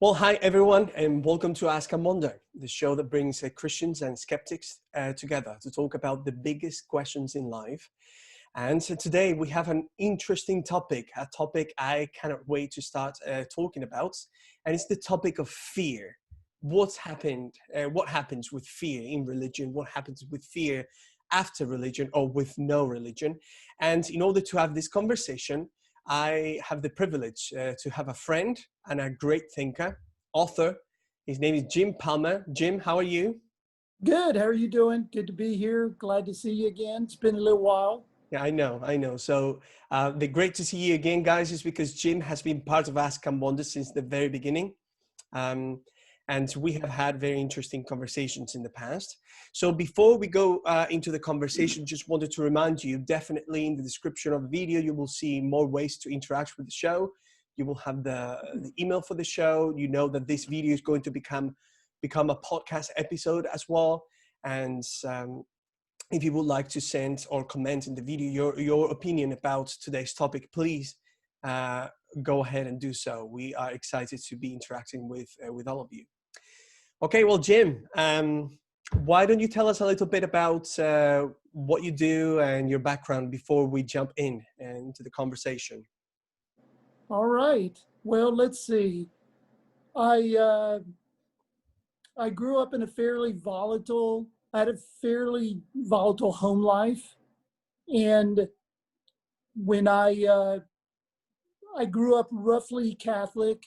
Well, hi everyone, and welcome to Ask and Wonder, the show that brings Christians and skeptics together to talk about the biggest questions in life. And so today we have an interesting topic, a topic I cannot wait to start talking about, and it's the topic of fear. What happens with fear in religion? What happens with fear after religion or with no religion? And in order to have this conversation, I have the privilege to have a friend and a great thinker, author. His name is Jim Palmer. Jim, how are you? Good. How are you doing? Good to be here. Glad to see you again. It's been a little while. Yeah, I know. So the great to see you again, guys, is because Jim has been part of Ask and Wonder since the very beginning. And we have had very interesting conversations in the past. So before we go into the conversation, just wanted to remind you, definitely in the description of the video, you will see more ways to interact with the show. You will have the email for the show. You know that this video is going to become a podcast episode as well. And if you would like to send or comment in the video your opinion about today's topic, please go ahead and do so. We are excited to be interacting with all of you. Okay, well, Jim, why don't you tell us a little bit about what you do and your background before we jump into the conversation? All right. Well, let's see. I grew up in I had a fairly volatile home life, and when I grew up roughly Catholic,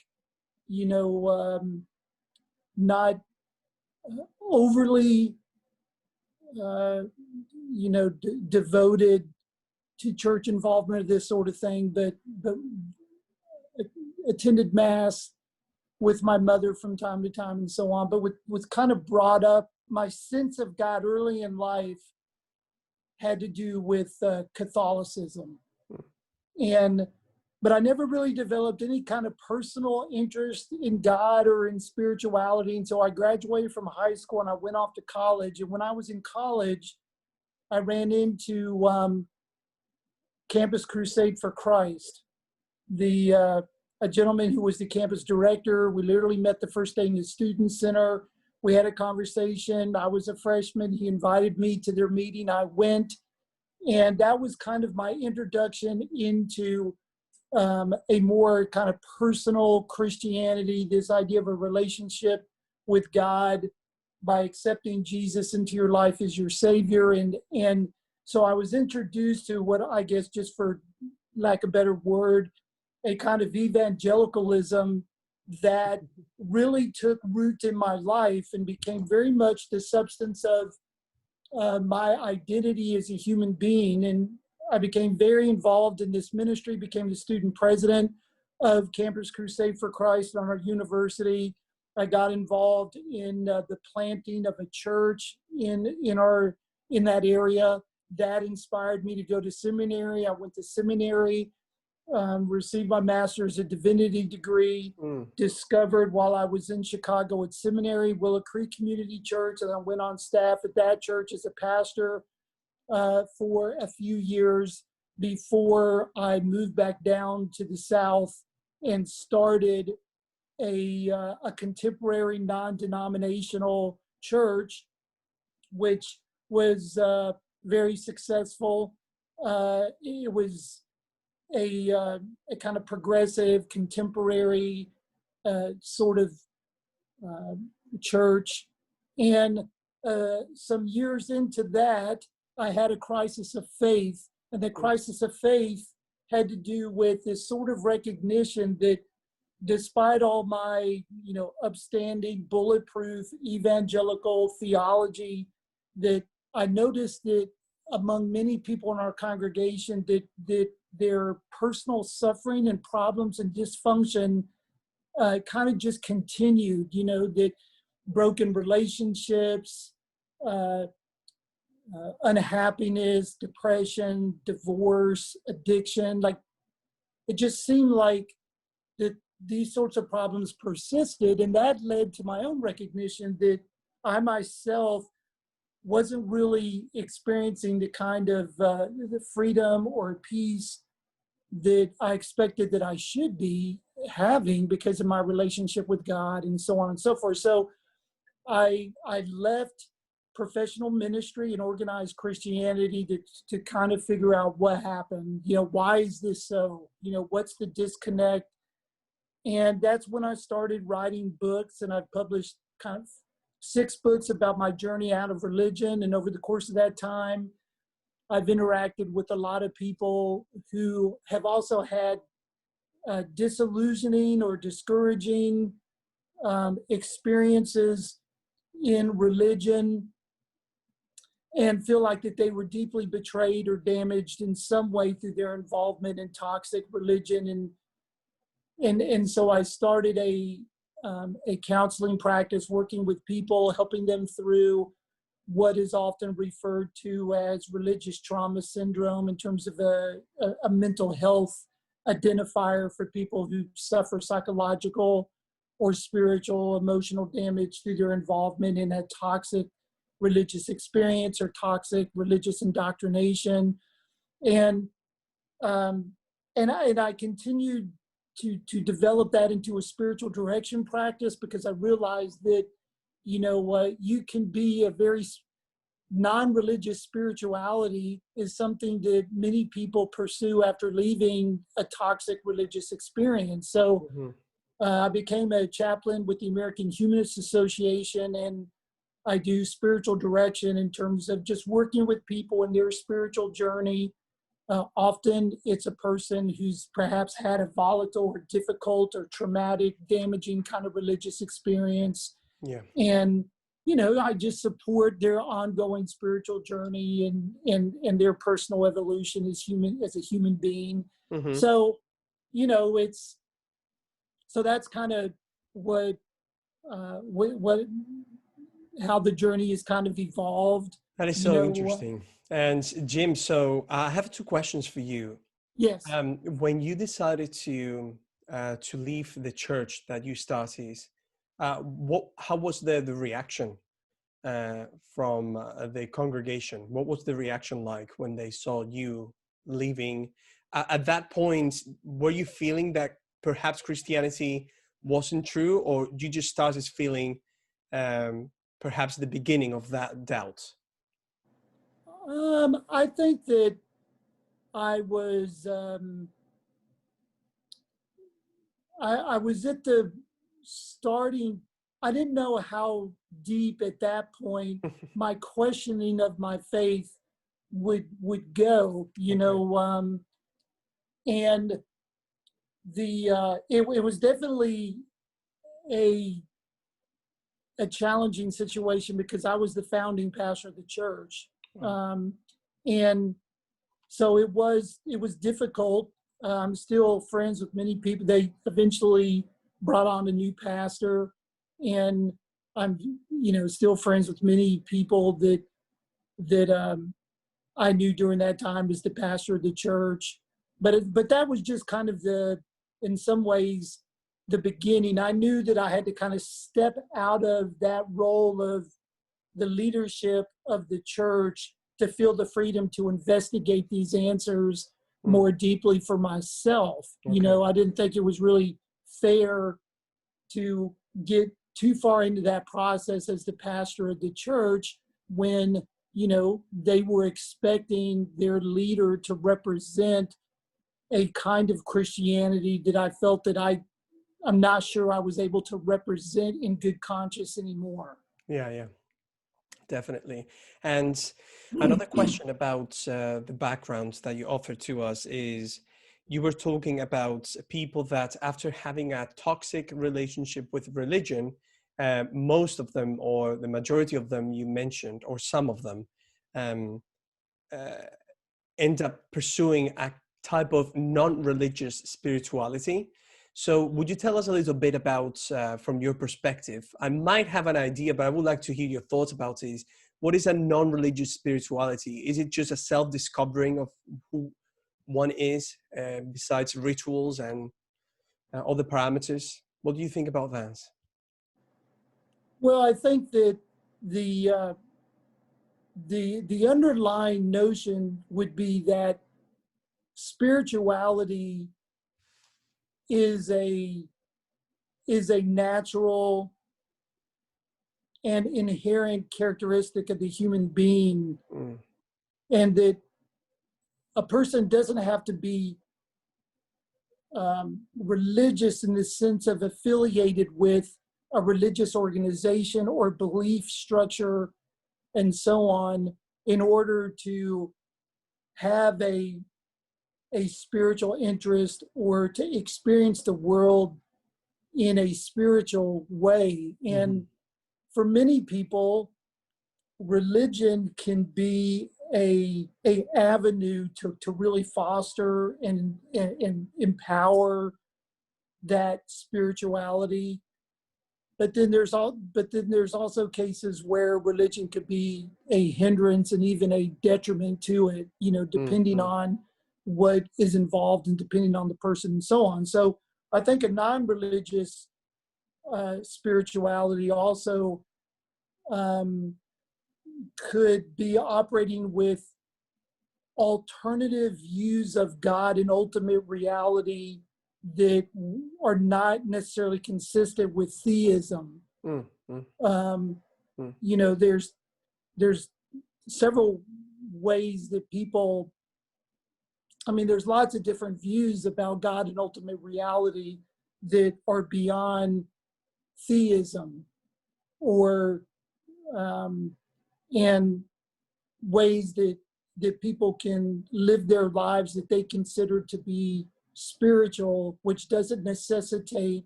not overly, devoted to church involvement or this sort of thing, but attended mass with my mother from time to time and so on, but was kind of brought up. My sense of God early in life had to do with Catholicism. But I never really developed any kind of personal interest in God or in spirituality. And so I graduated from high school and I went off to college. And when I was in college, I ran into Campus Crusade for Christ. A gentleman who was the campus director, we literally met the first day in the student center. We had a conversation. I was a freshman. He invited me to their meeting. I went. And that was kind of my introduction into a more kind of personal Christianity, this idea of a relationship with God by accepting Jesus into your life as your Savior. And so I was introduced to what I guess, just for lack of a better word, a kind of evangelicalism that really took root in my life and became very much the substance of my identity as a human being. And I became very involved in this ministry, became the student president of Campus Crusade for Christ on our university. I got involved in the planting of a church in that area. That inspired me to go to seminary. I went to seminary, received my master's of divinity degree, discovered while I was in Chicago at seminary, Willow Creek Community Church, and I went on staff at that church as a pastor for a few years before I moved back down to the South and started a contemporary non-denominational church, which was very successful. It was a kind of progressive, contemporary sort of church. And some years into that, I had a crisis of faith. And the crisis of faith had to do with this sort of recognition that despite all my, upstanding, bulletproof evangelical theology, that I noticed that among many people in our congregation that their personal suffering and problems and dysfunction kind of just continued, that broken relationships, unhappiness, depression, divorce, addiction, like it just seemed like that these sorts of problems persisted. And that led to my own recognition that I myself wasn't really experiencing the kind of the freedom or peace that I expected that I should be having because of my relationship with God and so on and so forth. So I left professional ministry and organized Christianity to kind of figure out what happened. Why is this so? What's the disconnect? And that's when I started writing books, and I've published kind of 6 books about my journey out of religion. And over the course of that time, I've interacted with a lot of people who have also had disillusioning or discouraging experiences in religion, and feel like that they were deeply betrayed or damaged in some way through their involvement in toxic religion. And so I started a counseling practice, working with people, helping them through what is often referred to as religious trauma syndrome, in terms of a mental health identifier for people who suffer psychological or spiritual, emotional damage through their involvement in a toxic religious experience or toxic religious indoctrination. And I continued to develop that into a spiritual direction practice, because I realized that, you can be a very non-religious spirituality is something that many people pursue after leaving a toxic religious experience. So I became a chaplain with the American Humanist Association, and I do spiritual direction in terms of just working with people in their spiritual journey. Often it's a person who's perhaps had a volatile or difficult or traumatic, damaging kind of religious experience. Yeah. And, I just support their ongoing spiritual journey and their personal evolution as a human being. So, so that's kind of how the journey has kind of evolved. That is so interesting. And Jim, so I have 2 questions for you. Yes. When you decided to leave the church that you started, how was the reaction from the congregation? What was the reaction like when they saw you leaving? At that point, were you feeling that perhaps Christianity wasn't true, or you just started feeling perhaps the beginning of that doubt? I think that I was I was at the starting. I didn't know how deep at that point my questioning of my faith would go, and it was definitely a challenging situation, because I was the founding pastor of the church. And so it was difficult. I'm still friends with many people. They eventually brought on a new pastor, and I'm, still friends with many people that I knew during that time as the pastor of the church. But that was just kind of in some ways, the beginning. I knew that I had to kind of step out of that role of the leadership of the church to feel the freedom to investigate these answers more deeply for myself. Okay. I didn't think it was really fair to get too far into that process as the pastor of the church when, they were expecting their leader to represent a kind of Christianity that I felt that I'm not sure I was able to represent in good conscience anymore. Yeah, definitely. And another question about the background that you offered to us is, you were talking about people that after having a toxic relationship with religion, most of them, or the majority of them you mentioned, or some of them, end up pursuing a type of non-religious spirituality. So would you tell us a little bit about, from your perspective, I might have an idea, but I would like to hear your thoughts about this. What is a non-religious spirituality? Is it just a self-discovering of who one is, besides rituals and other parameters? What do you think about that? Well, I think that the underlying notion would be that spirituality is a natural and inherent characteristic of the human being, and that a person doesn't have to be religious in the sense of affiliated with a religious organization or belief structure and so on in order to have a spiritual interest or to experience the world in a spiritual way. And for many people, religion can be a avenue to really foster and empower that spirituality. But then there's also cases where religion could be a hindrance and even a detriment to it, you know, depending on what is involved and depending on the person and so on. So I think a non-religious spirituality also could be operating with alternative views of God and ultimate reality that are not necessarily consistent with theism. You know, there's several ways that people, I mean, there's lots of different views about God and ultimate reality that are beyond theism, or and ways that people can live their lives that they consider to be spiritual, which doesn't necessitate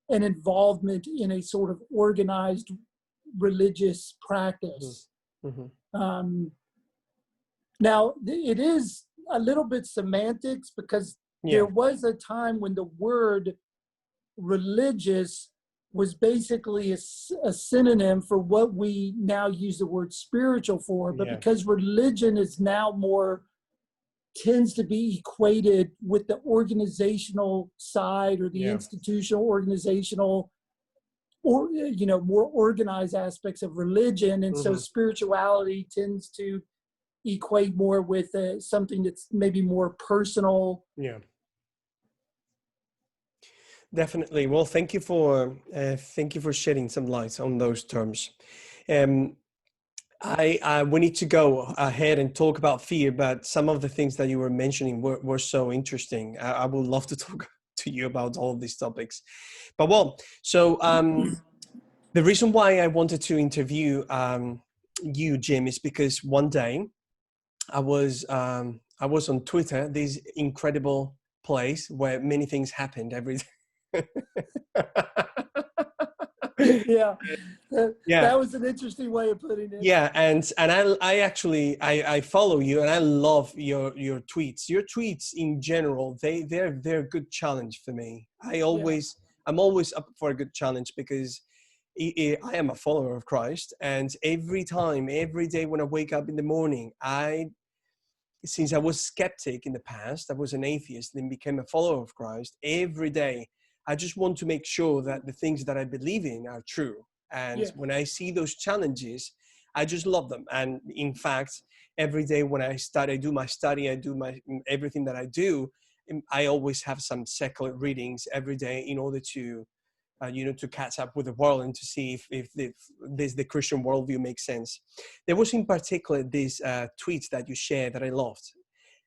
an involvement in a sort of organized religious practice. Now, it is a little bit semantics, because there was a time when the word religious was basically a synonym for what we now use the word spiritual for. But because religion is now tends to be equated with the organizational side or the institutional, organizational, or, you know, more organized aspects of religion. And so spirituality tends to equate more with something that's maybe more personal. Definitely. Well, thank you for shedding some light on those terms. We need to go ahead and talk about fear, but some of the things that you were mentioning were so interesting. I would love to talk to you about all of these topics. But the reason why I wanted to interview you, Jim, is because one day I was on Twitter, this incredible place where many things happened every day. That was an interesting way of putting it. And I actually follow you, and I love your tweets. Your tweets in general, they're a good challenge for me. I'm always up for a good challenge, because I am a follower of Christ, and every day when I wake up in the morning, since I was skeptic in the past, I was an atheist, then became a follower of Christ. Every day I just want to make sure that the things that I believe in are true. And when I see those challenges, I just love them. And in fact, every day when I do my study, I do everything that I do, I always have some secular readings every day in order to, to catch up with the world and to see if the Christian worldview makes sense. There was in particular this tweet that you shared that I loved.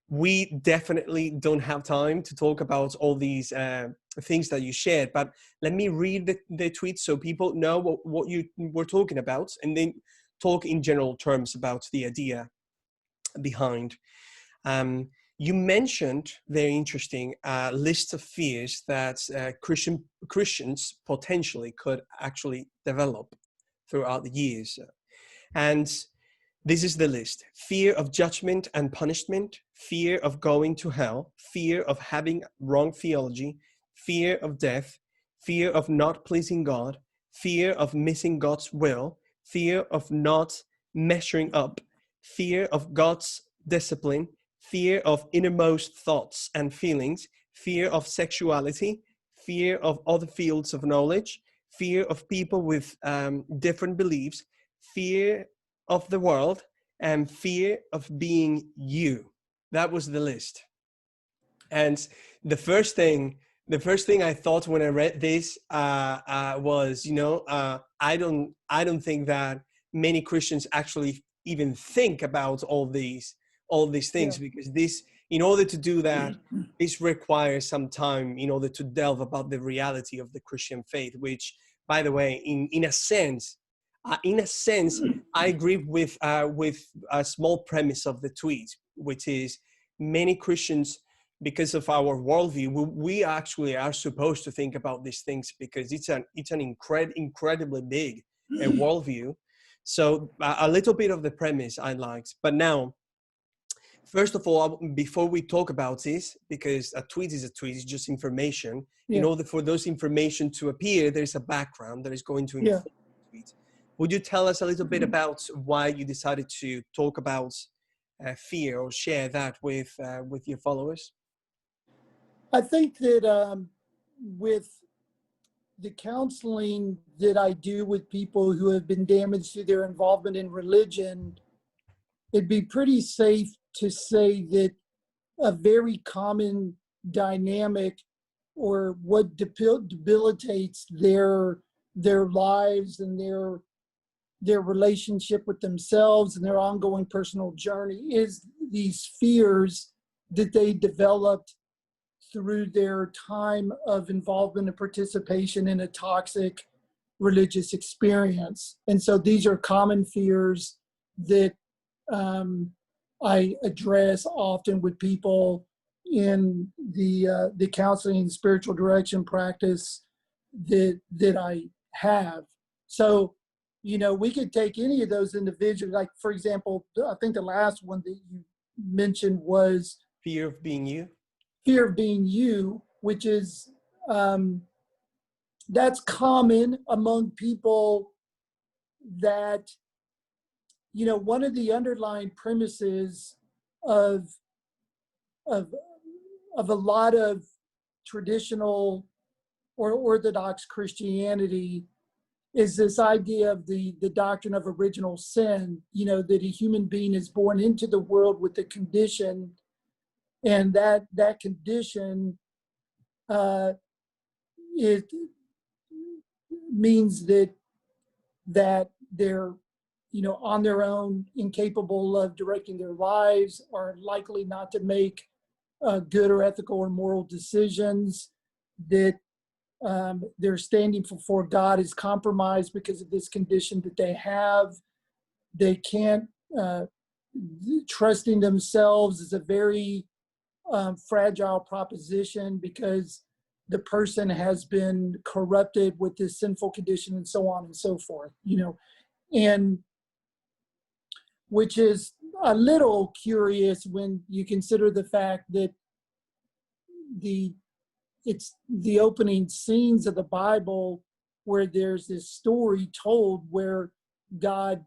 We definitely don't have time to talk about all these things that you shared, but let me read the tweet so people know what you were talking about, and then talk in general terms about the idea behind. You mentioned, very interesting, list of fears that Christians potentially could actually develop throughout the years. And this is the list: fear of judgment and punishment, fear of going to hell, fear of having wrong theology, fear of death, fear of not pleasing God, fear of missing God's will, fear of not measuring up, fear of God's discipline, fear of innermost thoughts and feelings, fear of sexuality, fear of other fields of knowledge, fear of people with different beliefs, fear of the world, and fear of being you. That was the list. And the first thing the first thing I thought when I read this was, I don't think that many Christians actually even think about all these things, Yeah. because this, in order to do that, this requires some time in order to delve about the reality of the Christian faith, which, by the way, in a sense, I agree with a small premise of the tweet, which is many Christians, because of our worldview, we actually are supposed to think about these things, because it's an incredibly big worldview. So a little bit of the premise I liked. But now, first of all, before we talk about this, because a tweet is a tweet, it's just information. In Yeah. order for those information to appear, there's a background that is going to Yeah. inform the tweet. Would you tell us a little bit about why you decided to talk about fear, or share that with your followers? I think that with the counseling that I do with people who have been damaged through their involvement in religion, it'd be pretty safe to say that a very common dynamic, or what debilitates their lives and their relationship with themselves and their ongoing personal journey, is these fears that they developed through their time of involvement and participation in a toxic religious experience. And so these are common fears that I address often with people in the counseling and spiritual direction practice that I have. So, we could take any of those individuals. Like, for example, I think the last one that you mentioned was Fear of being you. fear of being you, which is that's common among people that, one of the underlying premises of of a lot of traditional or Orthodox Christianity is this idea of the doctrine of original sin, that a human being is born into the world with a condition, and that condition it means that they're on their own, incapable of directing their lives, are likely not to make good or ethical or moral decisions, that their standing before God is compromised because of this condition that they have. They can't, trusting themselves is a very fragile proposition, because the person has been corrupted with this sinful condition, and so on and so forth, and which is a little curious when you consider the fact that it's the opening scenes of the Bible where there's this story told where God,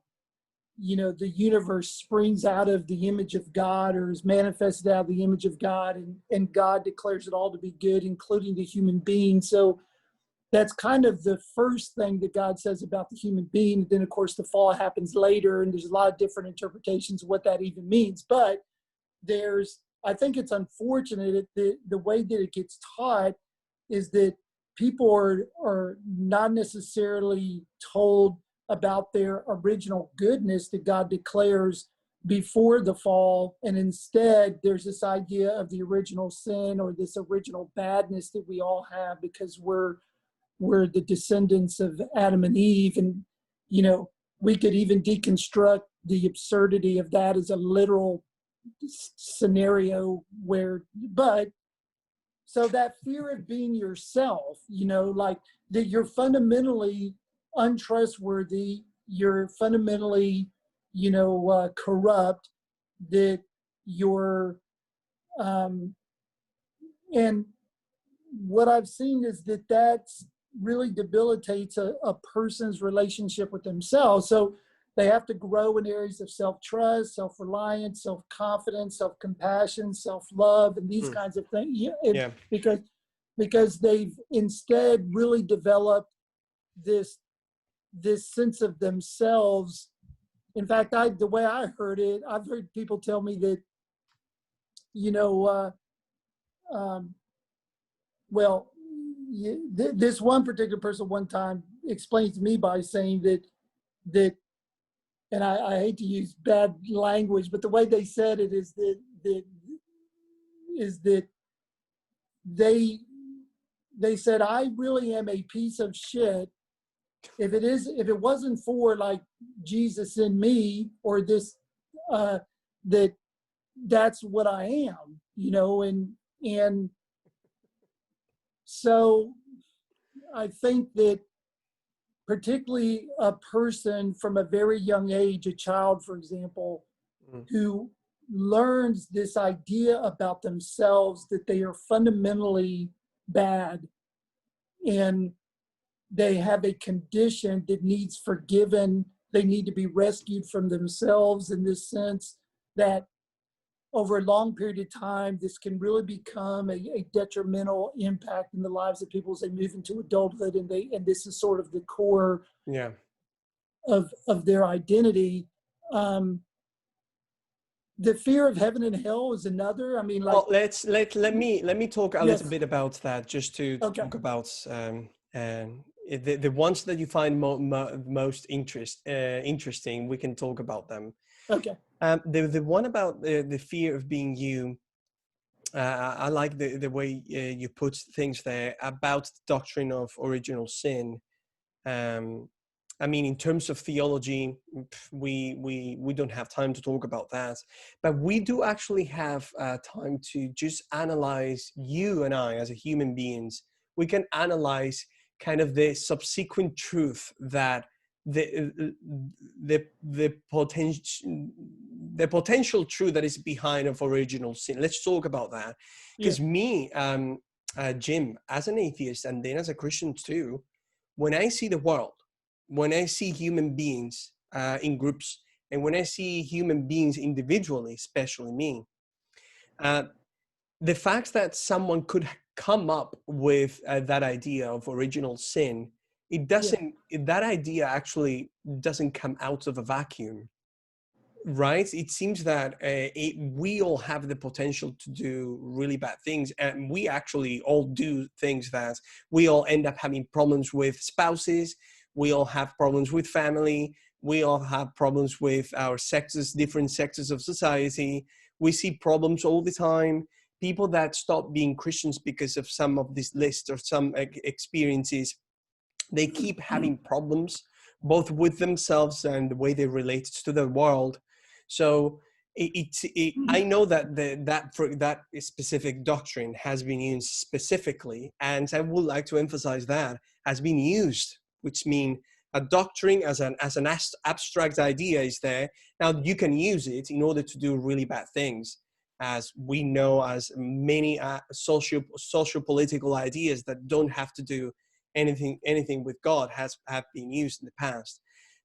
the universe springs out of the image of God, or is manifested out of the image of God, and God declares it all to be good, including the human being. So that's kind of the first thing that God says about the human being. Then, of course, the fall happens later, and there's a lot of different interpretations of what that even means. But I think it's unfortunate that the way that it gets taught is that people are not necessarily told about their original goodness that God declares before the fall, and instead there's this idea of the original sin, or this original badness that we all have because we're the descendants of Adam and Eve. And, we could even deconstruct the absurdity of that as a literal scenario so that fear of being yourself, like that you're fundamentally untrustworthy, you're fundamentally, corrupt, that you're, and what I've seen is that's really debilitates a person's relationship with themselves. So they have to grow in areas of self-trust, self-reliance, self-confidence, self-compassion, self-love, and these kinds of things. Yeah. Because they've instead really developed this sense of themselves. In fact, the way I heard it, I've heard people tell me that, well, this one particular person one time explained to me by saying that, and I hate to use bad language, but the way they said it is that they said, I really am a piece of shit. If it wasn't for like Jesus in me, or this, that's what I am, and so I think that particularly a person from a very young age, a child, for example, who learns this idea about themselves, that they are fundamentally bad and they have a condition that needs forgiven. They need to be rescued from themselves, in this sense that over a long period of time, this can really become a detrimental impact in the lives of people as they move into adulthood, and this is sort of the core of their identity. The fear of heaven and hell is another. I mean, like, well, let me talk a little bit about that, just to talk about the ones that you find most interesting. We can talk about them. Okay. The one about the fear of being you, I like the way you put things there about the doctrine of original sin. I mean, in terms of theology, we don't have time to talk about that, but we do actually have time to just analyze you and I as a human beings. We can analyze kind of the subsequent truth that the potential truth that is behind of original sin. Let's talk about that, because me, Jim, as an atheist and then as a Christian too, when I see the world, when I see human beings in groups, and when I see human beings individually, especially me, the fact that someone could come up with that idea of original sin, that idea actually doesn't come out of a vacuum, right? It seems that we all have the potential to do really bad things, and we actually all do things that we all end up having problems with spouses. We all have problems with family. We all have problems with our sexes, different sectors of society. We see problems all the time. People that stop being Christians because of some of this list or some experiences, they keep having problems both with themselves and the way they relate to the world. So I know that that specific doctrine has been used specifically, and I would like to emphasize that has been used, which means a doctrine as an abstract idea is there. Now you can use it in order to do really bad things, as we know, as many socio-political ideas that don't have to do anything with God have been used in the past.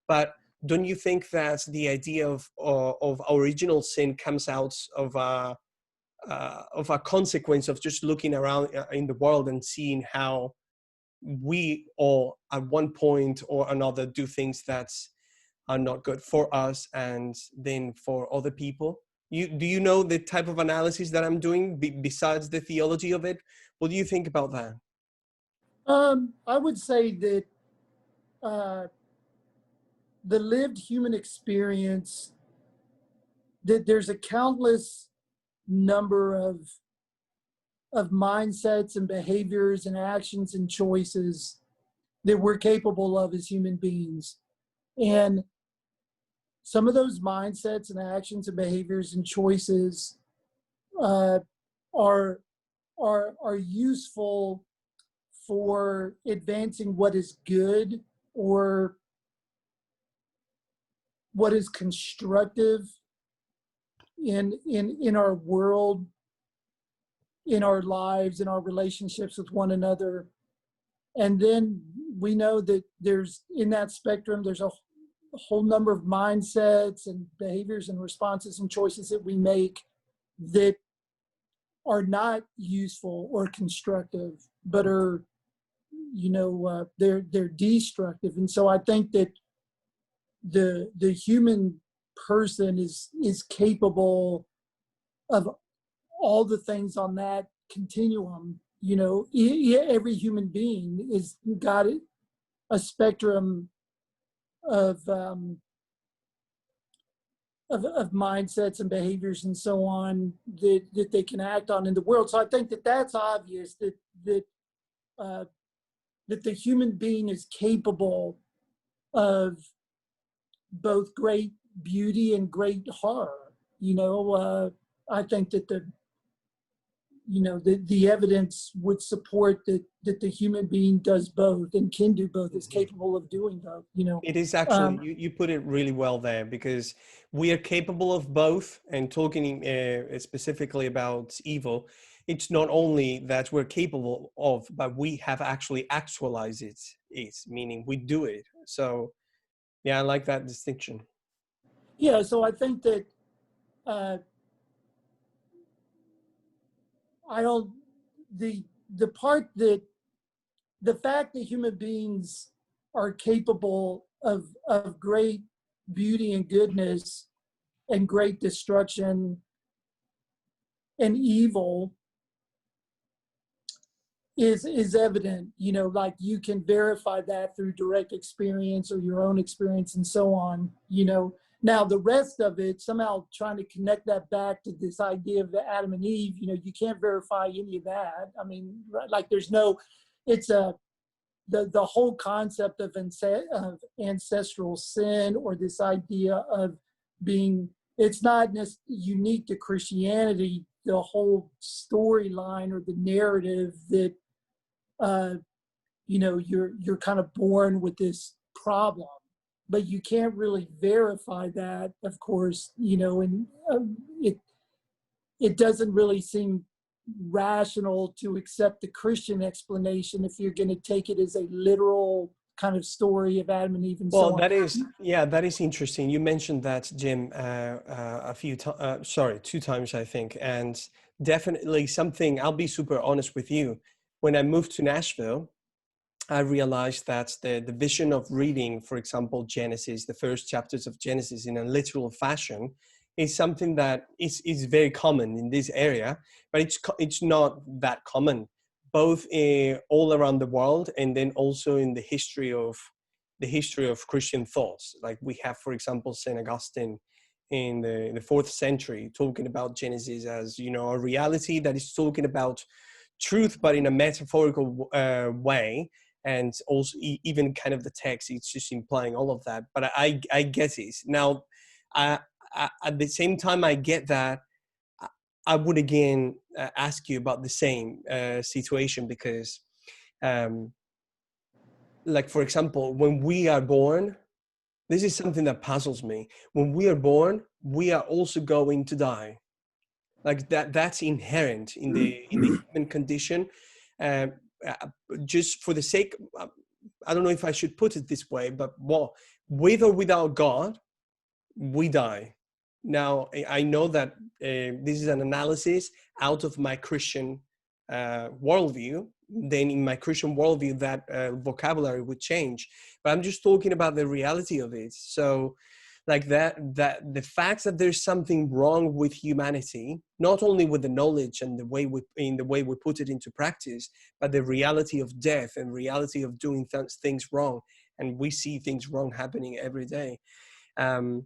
But don't you think that the idea of original sin comes out of a consequence of just looking around in the world and seeing how we all at one point or another do things that are not good for us and then for other people? Do you know the type of analysis that I'm doing besides the theology of it? What do you think about that? I would say that the lived human experience, that there's a countless number of mindsets and behaviors and actions and choices that we're capable of as human beings. And some of those mindsets and actions and behaviors and choices are useful for advancing what is good or what is constructive in our world, in our lives, in our relationships with one another. And then we know that there's, in that spectrum, there's a whole number of mindsets and behaviors and responses and choices that we make that are not useful or constructive, but are, they're destructive. And so I think that the human person is capable of all the things on that continuum, every human being is got a spectrum of mindsets and behaviors and so on that they can act on in the world. So I think that's obvious that the human being is capable of both great beauty and great horror. I think that the evidence would support that the human being does both and can do both, is capable of doing both. It is actually, you put it really well there, because we are capable of both. And talking specifically about evil, it's not only that we're capable of, but we have actually actualized it, meaning we do it. So yeah, I like that distinction. Yeah, so I think that the fact that human beings are capable of great beauty and goodness and great destruction and evil is evident. Like you can verify that through direct experience or your own experience and so on. Now the rest of it, somehow trying to connect that back to this idea of the Adam and Eve, you can't verify any of that. I mean, like there's no, it's the whole concept of ancestral sin, or this idea of being, it's not unique to Christianity, the whole storyline or the narrative that, you're kind of born with this problem, but you can't really verify that, of course, and it doesn't really seem rational to accept the Christian explanation if you're going to take it as a literal kind of story of Adam and Eve and so on. That is interesting. You mentioned that, Jim, two times, I think, and definitely something. I'll be super honest with you. When I moved to Nashville, I realized that the vision of reading, for example, Genesis, the first chapters of Genesis in a literal fashion, is something that is very common in this area, but it's not that common, both all around the world, and then also in the history of Christian thoughts. Like we have, for example, Saint Augustine in the 4th century talking about Genesis as a reality that is talking about truth, but in a metaphorical way. And also even kind of the text, it's just implying all of that. But I get it. Now, at the same time I get that, I would again ask you about the same situation, because like, for example, when we are born, this is something that puzzles me. When we are born, we are also going to die. Like that's inherent in the human condition. Just for the sake, I don't know if I should put it this way, but with or without God, we die. Now, I know that this is an analysis out of my Christian worldview. Then in my Christian worldview, that vocabulary would change. But I'm just talking about the reality of it. So like that the fact that there's something wrong with humanity, not only with the knowledge and the way we put it into practice, but the reality of death and reality of doing things wrong. And we see things wrong happening every day. It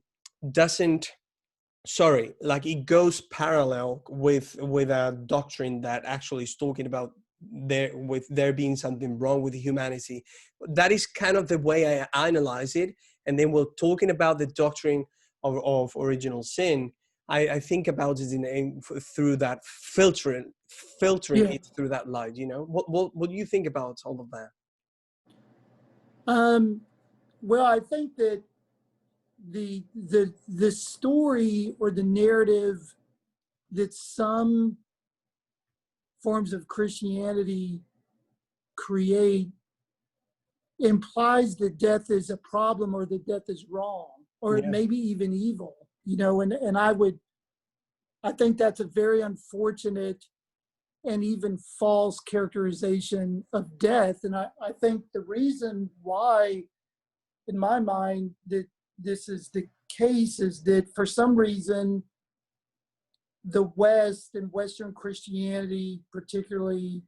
goes parallel with a doctrine that actually is talking about there being something wrong with humanity. That is kind of the way I analyze it. And then we're talking about the doctrine of original sin. I think about it through that filtering it through that light. What do you think about all of that? Well, I think that the story or the narrative that some forms of Christianity create implies that death is a problem, or that death is wrong, or maybe even evil, and I think that's a very unfortunate and even false characterization of death. And I think the reason why, in my mind, that this is the case is that for some reason, the West and Western Christianity particularly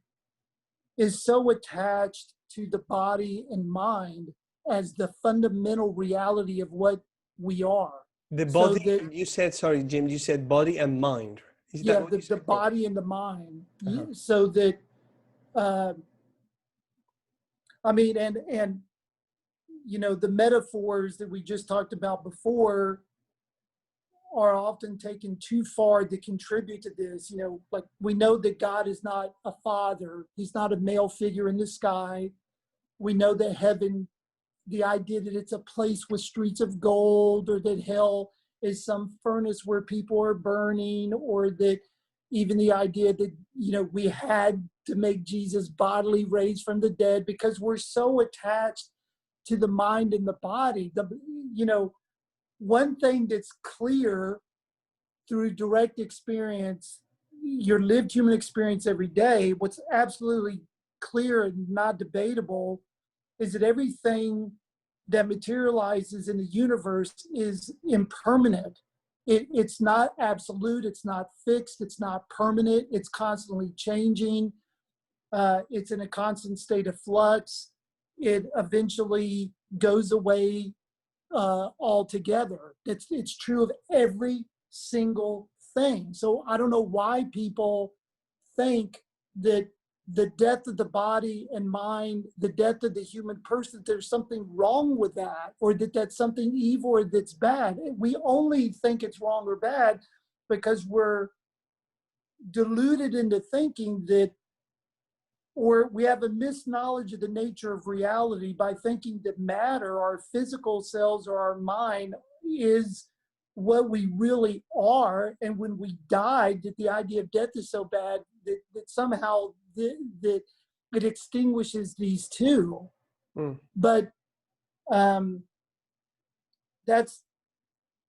is so attached to the body and mind as the fundamental reality of what we are. The So body, that, you said, sorry, Jim, you said body and mind. Is that yeah, what you the said? body and the mind. Uh-huh. So that, uh, I mean, and you know, the metaphors that we just talked about before are often taken too far to contribute to this. You know, like we know that God is not a father. He's not a male figure in the sky. We know that heaven, the idea that it's a place with streets of gold, or that hell is some furnace where people are burning, or that even the idea that, you know, we had to make Jesus bodily raised from the dead, because we're so attached to the mind and the body. You know, one thing that's clear through direct experience, your lived human experience every day, what's absolutely clear and not debatable is that everything that materializes in the universe is impermanent. It's not absolute, it's not fixed, it's not permanent, it's constantly changing. It's in a constant state of flux. It eventually goes away altogether. It's true of every single thing. So I don't know why people think that the death of the body and mind, the death of the human person, there's something wrong with that, or that that's something evil or that's bad. We only think it's wrong or bad because we're deluded into thinking that, or we have a misknowledge of the nature of reality by thinking that matter, our physical selves or our mind, is what we really are. And when we die, that the idea of death is so bad that somehow that it extinguishes these two. But that's,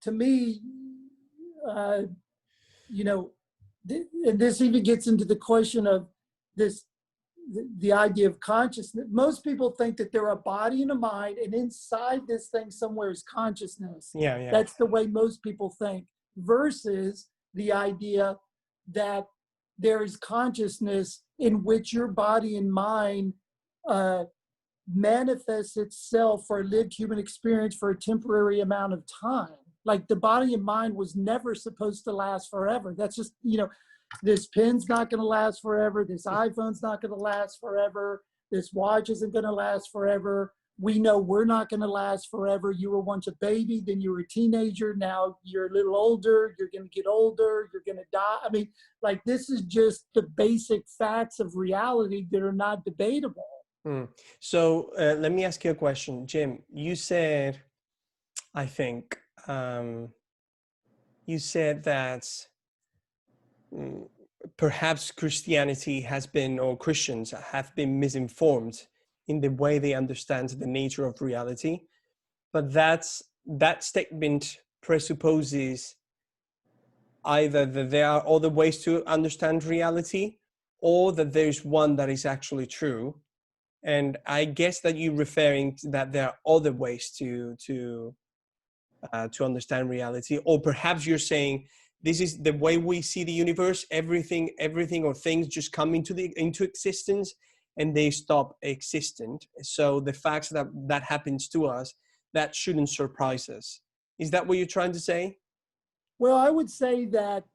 to me, you know, and this even gets into the question of this, the idea of consciousness. Most people think that they're a body and a mind, and inside this thing somewhere is consciousness. Yeah. That's the way most people think, versus the idea that there is consciousness in which your body and mind manifests itself for a lived human experience for a temporary amount of time. Like the body and mind was never supposed to last forever. That's just, you know, this pen's not going to last forever. This iPhone's not going to last forever. This watch isn't going to last forever. We know we're not going to last forever. You were once a baby, then you were a teenager. Now you're a little older. You're going to get older. You're going to die. I mean, like, this is just the basic facts of reality that are not debatable. So let me ask you a question, Jim. You said, I think, you said that perhaps Christianity has been, or Christians have been misinformed in the way they understand the nature of reality. But that statement presupposes either that there are other ways to understand reality, or that there's one that is actually true. And I guess that you're referring to that there are other ways to understand reality, or perhaps you're saying this is the way we see the universe. Everything or things just come into existence, and they stop existing. So the fact that happens to us, that shouldn't surprise us. Is that what you're trying to say? Well, I would say that,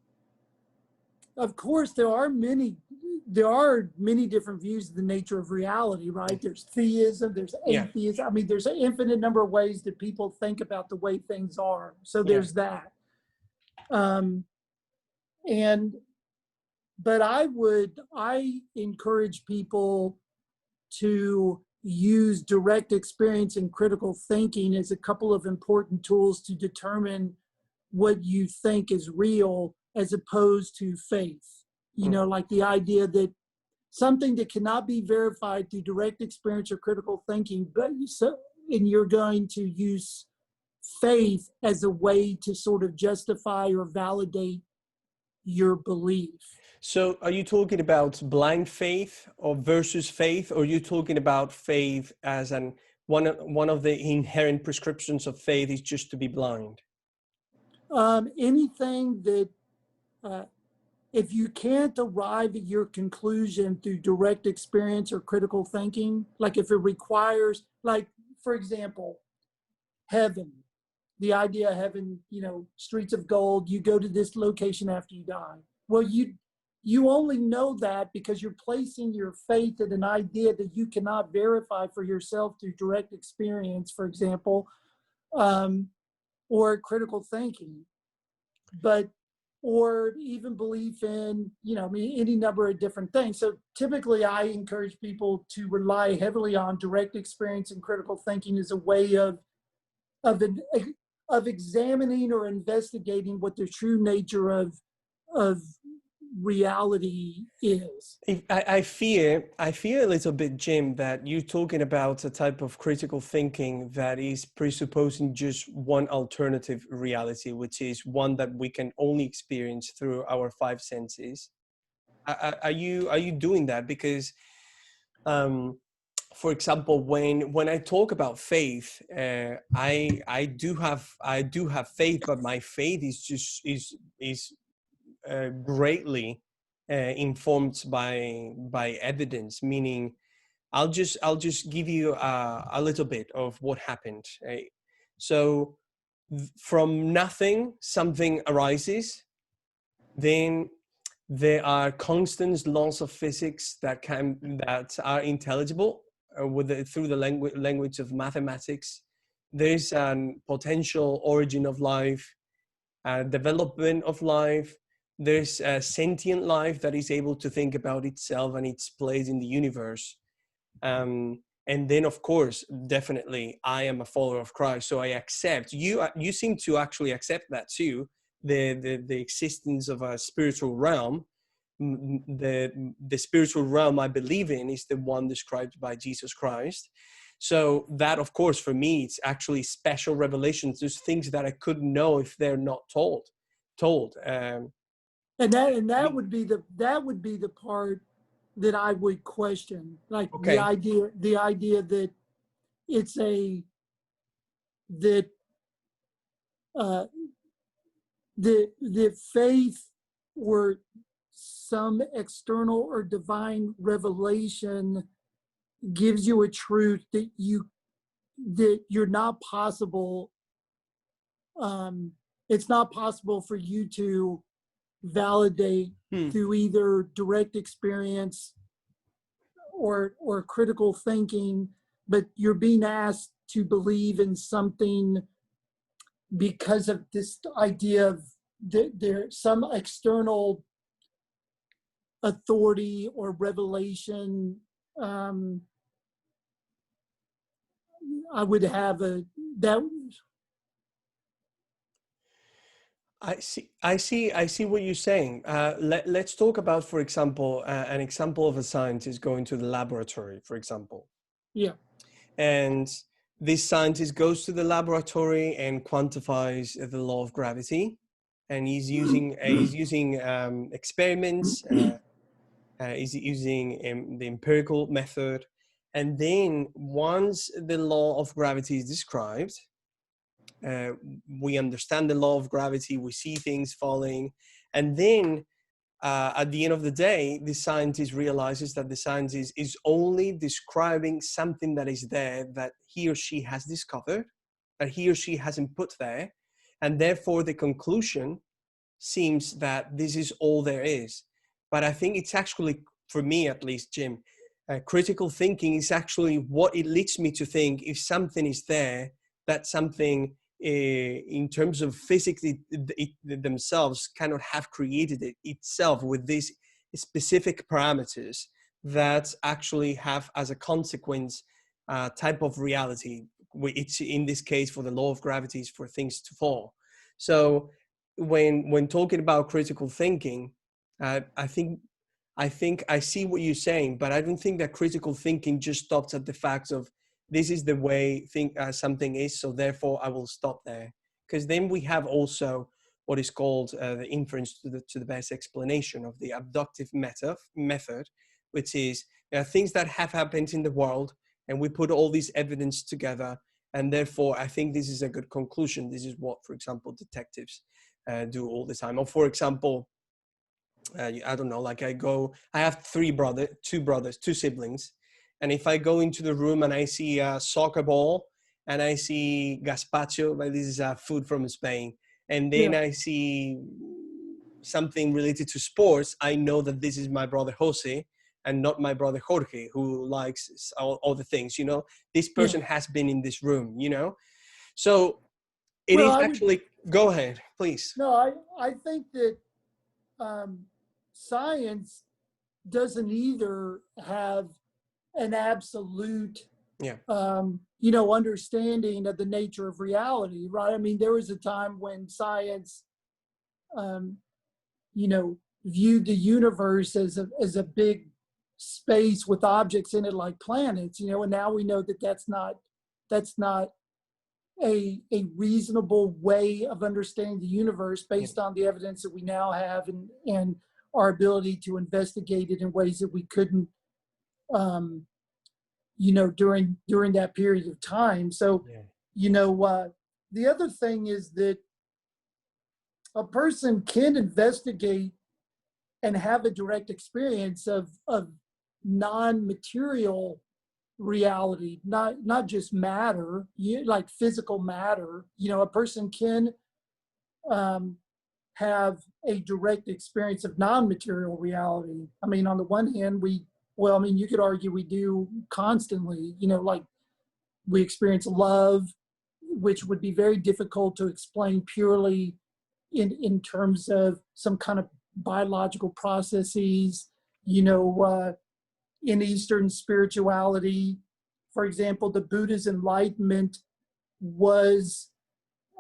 of course, there are many different views of the nature of reality, right? There's theism, there's atheism. I mean, there's an infinite number of ways that people think about the way things are. So there's that. But I encourage people to use direct experience and critical thinking as a couple of important tools to determine what you think is real, as opposed to faith. You know, like the idea that something that cannot be verified through direct experience or critical thinking, and you're going to use faith as a way to sort of justify or validate your belief. So are you talking about blind faith or versus faith, or are you talking about faith as one of the inherent prescriptions of faith is just to be blind? Anything that if you can't arrive at your conclusion through direct experience or critical thinking, like if it requires, like, for example, heaven, the idea of heaven, you know, streets of gold, you go to this location after you die. Well, you only know that because you're placing your faith in an idea that you cannot verify for yourself through direct experience, for example, or critical thinking. But or even belief in, you know, I mean, any number of different things. So typically I encourage people to rely heavily on direct experience and critical thinking as a way of of, of examining or investigating what the true nature of reality is. I fear a little bit, Jim, that you're talking about a type of critical thinking that is presupposing just one alternative reality, which is one that we can only experience through our five senses. Are you doing that? Because, for example, when I talk about faith, I do have faith, but my faith is just is greatly informed by evidence. Meaning, I'll just give you a little bit of what happened. So, from nothing, something arises. Then there are constant laws of physics that are intelligible through the language of mathematics. There's a potential origin of life, development of life. There's a sentient life that is able to think about itself and its place in the universe. And then, of course, definitely, I am a follower of Christ, so I accept. You seem to actually accept that too, the existence of a spiritual realm. The spiritual realm I believe in is the one described by Jesus Christ. So that, of course, for me, it's actually special revelations. There's things that I couldn't know if they're not told. And that would be the part that I would question, like Okay. the idea that it's that the faith or some external or divine revelation gives you a truth that you're not possible. It's not possible for you to validate through either direct experience or critical thinking, but you're being asked to believe in something because of this idea of there's some external authority or revelation. I would have that. I see what you're saying. Let's talk about, for example, an example of a scientist going to the laboratory, for example. Yeah. And this scientist goes to the laboratory and quantifies the law of gravity, and he's using experiments. He's using the empirical method, and then once the law of gravity is described, we understand the law of gravity, we see things falling, and then at the end of the day, the scientist realizes that the scientist is only describing something that is there, that he or she has discovered, that he or she hasn't put there, and therefore the conclusion seems that this is all there is. But I think it's actually, for me at least, Jim, critical thinking is actually what it leads me to think. If something is there, that something in terms of physically themselves cannot have created it itself with these specific parameters that actually have as a consequence type of reality. It's in this case for the law of gravity is for things to fall. So when talking about critical thinking, I think I see what you're saying, but I don't think that critical thinking just stops at the fact of this is the way something is, so therefore I will stop there. Because then we have also what is called the inference to the best explanation of the abductive method, which is there are things that have happened in the world, and we put all these evidence together, and therefore I think this is a good conclusion. This is what, for example, detectives do all the time. Or for example, I don't know, like I have two siblings. And if I go into the room and I see a soccer ball and I see gazpacho, but this is food from Spain, and then Yeah. I see something related to sports, I know that this is my brother Jose and not my brother Jorge, who likes all the things, this Yeah. person has been in this room, So it Well, is I would, actually, go ahead, please. no, I think that um, science doesn't either have an absolute, Yeah. understanding of the nature of reality, right? I mean, there was a time when science, um, viewed the universe as a big space with objects in it like planets, and now we know that that's not a reasonable way of understanding the universe Yeah. based on the evidence that we now have and our ability to investigate it in ways that we couldn't, during that period of time. So, Yeah. the other thing is that a person can investigate and have a direct experience of non-material reality, not just matter, like physical matter. A person can have a direct experience of non-material reality. I mean, on the one hand, you could argue we do constantly, like we experience love, which would be very difficult to explain purely in terms of some kind of biological processes, in Eastern spirituality. For example, the Buddha's enlightenment was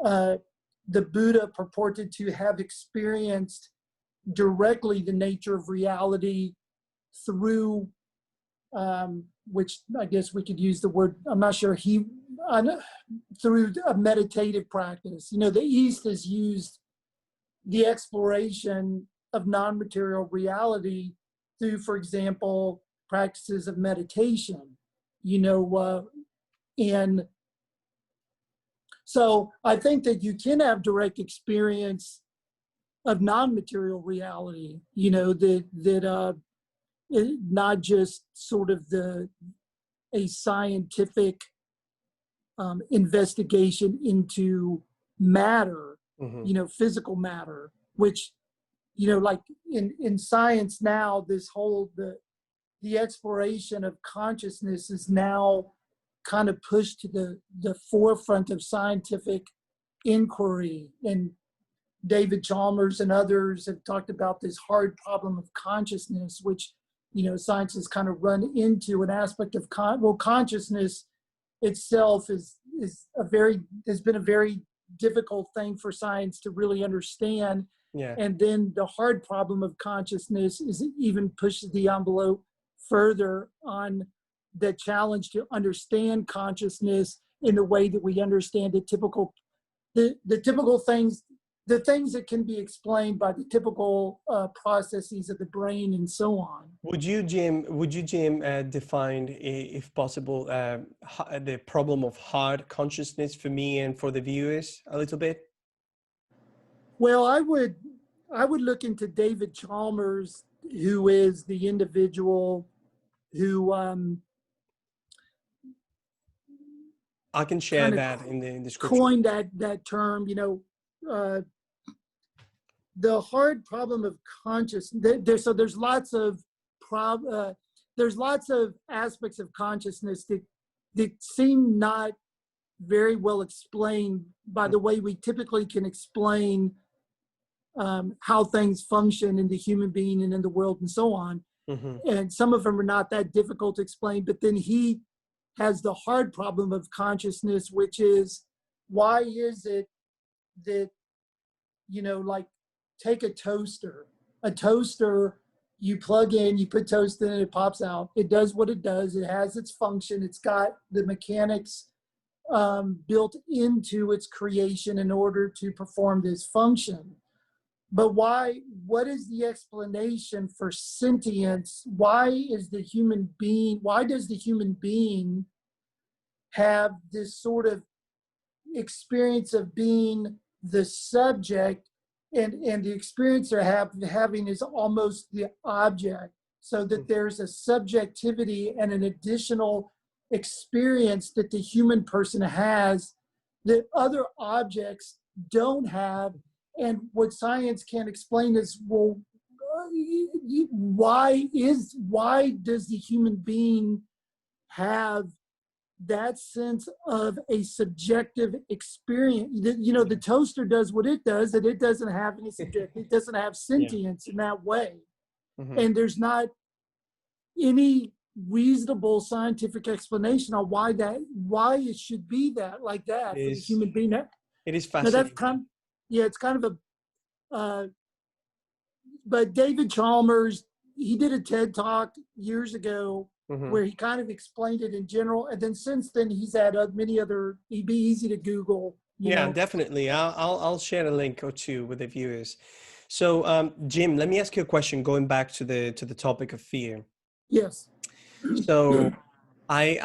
the Buddha purported to have experienced directly the nature of reality through, which I guess we could use the word, I'm not sure, through a meditative practice. The East has used the exploration of non-material reality through, for example, practices of meditation, and so I think that you can have direct experience of non-material reality, not just sort of a scientific investigation into matter, Mm-hmm. physical matter, which, like in science now, the exploration of consciousness is now kind of pushed to the forefront of scientific inquiry. And David Chalmers and others have talked about this hard problem of consciousness, which, science has kind of run into an aspect of consciousness itself has been a very difficult thing for science to really understand. Yeah. And then the hard problem of consciousness is even pushes the envelope further on the challenge to understand consciousness in the way that we understand the typical things, the things that can be explained by the typical processes of the brain and so on. Would you, Jim, define, if possible, the problem of hard consciousness for me and for the viewers a little bit? Well, I would look into David Chalmers, who is the individual who I can share kind of that in the description. coined that term. The hard problem of consciousness. So there's lots of aspects of consciousness that seem not very well explained by the way we typically can explain how things function in the human being and in the world and so on. Mm-hmm. And some of them are not that difficult to explain, but then he has the hard problem of consciousness, which is, why is it that, like, take a toaster, you plug in, you put toast in, it pops out. It does what it does. It has its function. It's got the mechanics built into its creation in order to perform this function. But what is the explanation for sentience? Why does the human being have this sort of experience of being the subject and the experience they're having is almost the object, so that there's a subjectivity and an additional experience that the human person has that other objects don't have. And what science can't explain is, well, why does the human being have that sense of a subjective experience? You know, the toaster does what it does, and it doesn't have any subject, it doesn't have sentience in that way. And there's not any reasonable scientific explanation on why it should be that like that for the human being. It is Now fascinating. that's it's kind of a but David Chalmers, he did a TED talk years ago where he kind of explained it in general, and then since then he's had many other. He'd be easy to Google. You know? Definitely. I'll share a link or two with the viewers. So, Jim, let me ask you a question. Going back to the topic of fear. Yes. So, I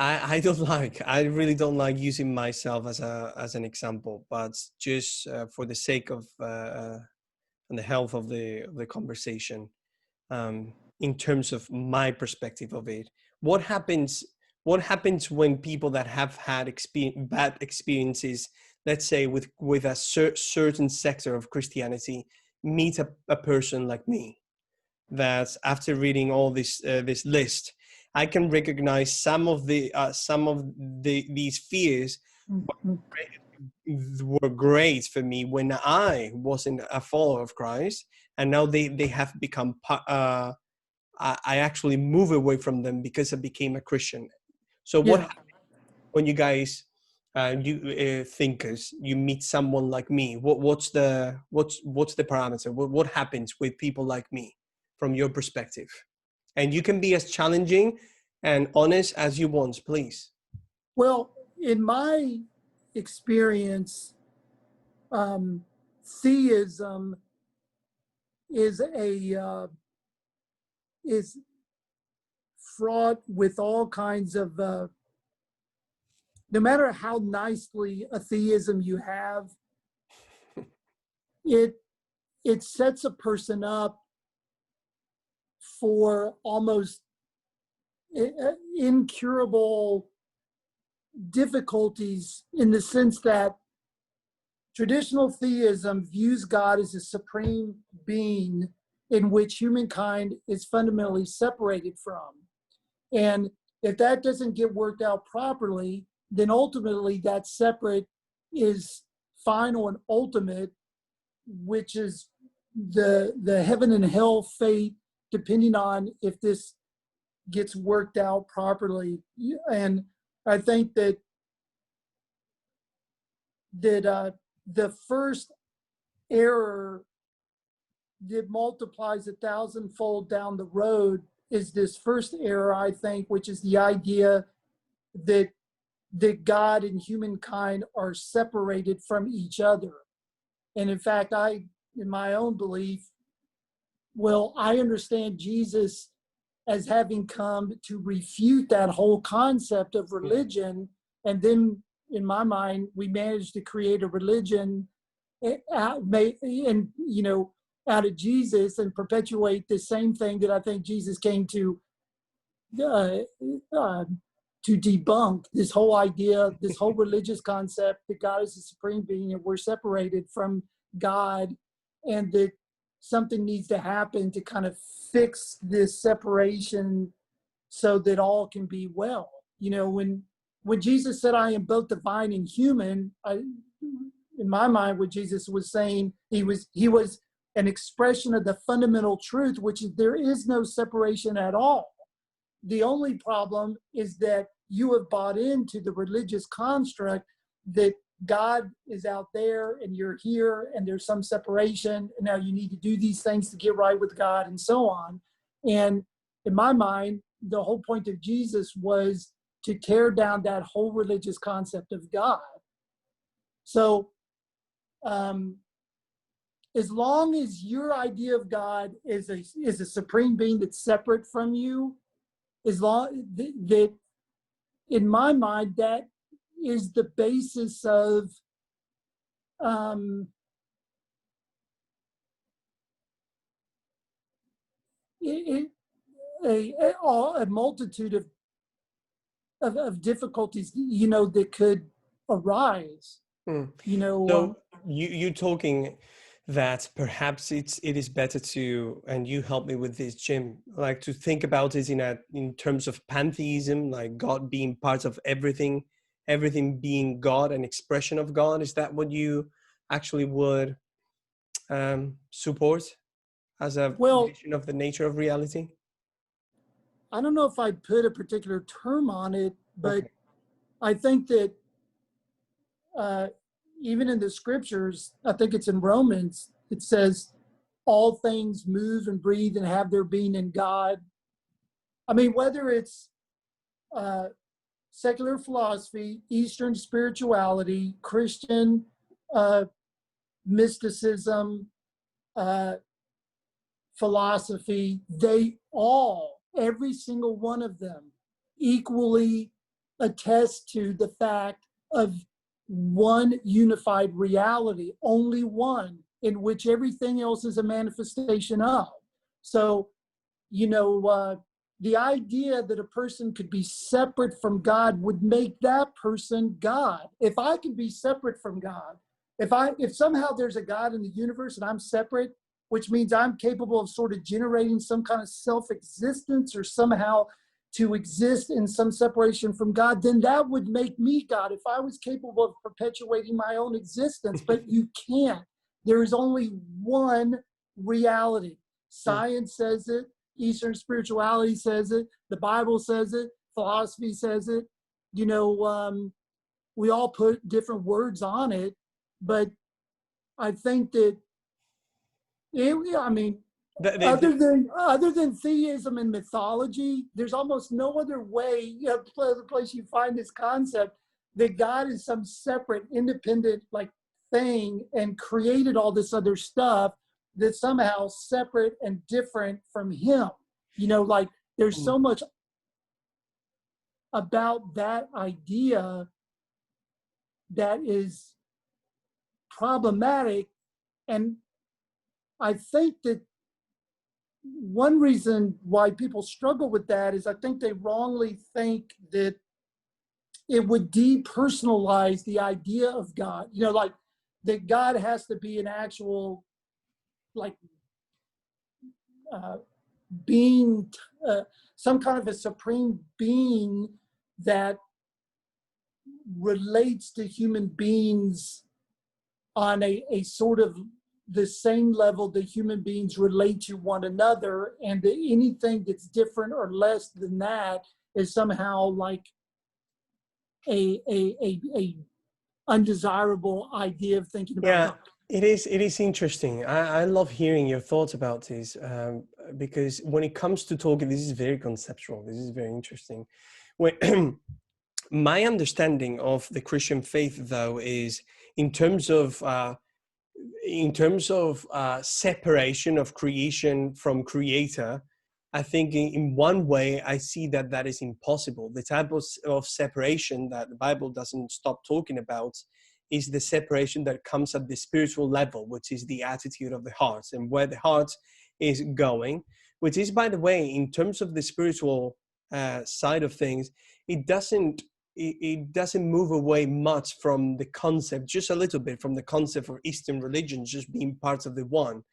really don't like using myself as an example, but just for the sake of and the health of the conversation, in terms of my perspective of it, what happens when people that have had bad experiences, let's say with a certain sector of Christianity, meet a person like me, that after reading all this list, I can recognize some of these fears were great for me when I wasn't a follower of Christ, and now they have become I actually move away from them because I became a Christian. So what happens when you guys thinkers, you meet someone like me? What's the parameter? What happens with people like me from your perspective? And you can be as challenging and honest as you want, please. Well, in my experience, theism is is fraught with all kinds of no matter how nicely a theism you have, it sets a person up for almost incurable difficulties, in the sense that traditional theism views God as a supreme being in which humankind is fundamentally separated from. And if that doesn't get worked out properly, then ultimately that separate is final and ultimate, which is the heaven and hell fate, depending on if this gets worked out properly. And I think that the first error that multiplies 1,000-fold down the road is this first error, I think, which is the idea that God and humankind are separated from each other. And in fact, in my own belief, I understand Jesus as having come to refute that whole concept of religion. And then in my mind, we managed to create a religion out of Jesus, and perpetuate the same thing that I think Jesus came to debunk, this whole idea, this whole religious concept that God is the supreme being and we're separated from God, and that something needs to happen to kind of fix this separation so that all can be well. You know, when Jesus said, "I am both divine and human," in my mind, what Jesus was saying, he was an expression of the fundamental truth, which is there is no separation at all. The only problem is that you have bought into the religious construct that God is out there and you're here and there's some separation, and now you need to do these things to get right with God and so on. And in my mind, the whole point of Jesus was to tear down that whole religious concept of God. So as long as your idea of God is a supreme being that's separate from you, as long that, in my mind, that is the basis of a multitude of difficulties, that could arise. Hmm. So you talking that perhaps it is better to, and you help me with this, Jim, like to think about it in terms of pantheism, like God being part of everything, everything being God, an expression of God. Is that what you actually would support as a Well, vision of the nature of reality? I don't know if I'd put a particular term on it, but Okay. I think that uh, even in the scriptures, I think it's in Romans, it says, all things move and breathe and have their being in God. I mean, whether it's uh, secular philosophy, Eastern spirituality, Christian uh, mysticism, uh, philosophy, they all, every single one of them, equally attest to the fact of one unified reality, only one, in which everything else is a manifestation of. So, the idea that a person could be separate from God would make that person God. If I can be separate from God, if somehow there's a God in the universe and I'm separate, which means I'm capable of sort of generating some kind of self-existence or somehow to exist in some separation from God, then that would make me God if I was capable of perpetuating my own existence. But you can't. There is only one reality. Science says it. Eastern spirituality says it. The Bible says it. Philosophy says it. We all put different words on it, but I think that other than theism and mythology, there's almost no other way, other place you find this concept that God is some separate, independent thing and created all this other stuff that's somehow separate and different from Him. There's so much about that idea that is problematic, and I think that one reason why people struggle with that is I think they wrongly think that it would depersonalize the idea of God. That God has to be an actual being, some kind of a supreme being that relates to human beings on a sort of the same level that human beings relate to one another, and that anything that's different or less than that is somehow like a undesirable idea of thinking about Yeah, God. it is interesting. I love hearing your thoughts about this, because when it comes to talking, this is very conceptual. This is very interesting. When my understanding of the Christian faith, though, is in terms of separation of creation from creator. I think in one way I see that is impossible. The type of separation that the Bible doesn't stop talking about is the separation that comes at the spiritual level, which is the attitude of the heart and where the heart is going, which is, by the way, in terms of the spiritual side of things, it doesn't move away much from the concept, just a little bit from the concept of Eastern religions just being parts of the one,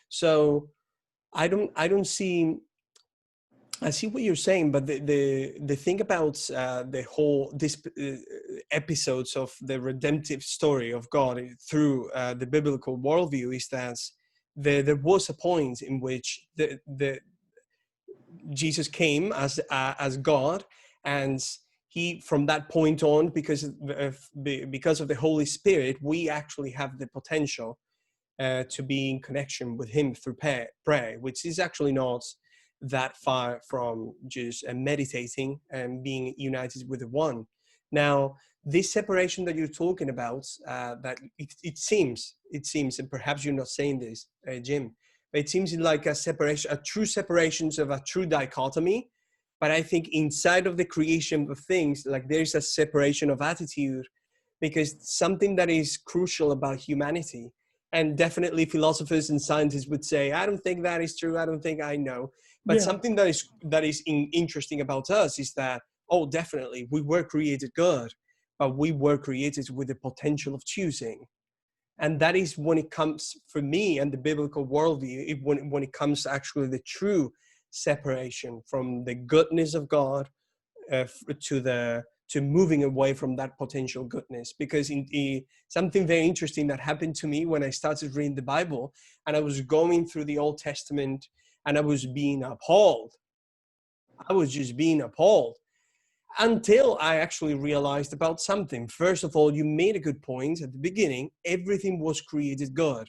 So I see. I see what you're saying, but the thing about this episodes of the redemptive story of God through the biblical worldview is that there was a point in which the Jesus came as God, and he, from that point on, because of the Holy Spirit, we actually have the potential to be in connection with him through prayer, which is actually not that far from just meditating and being united with the one. Now, this separation that you're talking about, that it seems, and perhaps you're not saying this, Jim, but it seems like a separation, a true separation of a true dichotomy. But I think inside of the creation of things, like there's a separation of attitude, because something that is crucial about humanity And definitely philosophers and scientists would say, I don't think that is true. I don't think I know. But Yeah. something that is interesting about us is that, oh, definitely, we were created good, but we were created with the potential of choosing. And that is when it comes, for me and the biblical worldview, when it comes to actually the true separation from the goodness of God to moving away from that potential goodness. Because something very interesting that happened to me when I started reading the Bible, and I was going through the Old Testament, and I was being appalled. I was just being appalled until I actually realized about something. First of all, you made a good point at the beginning. Everything was created good.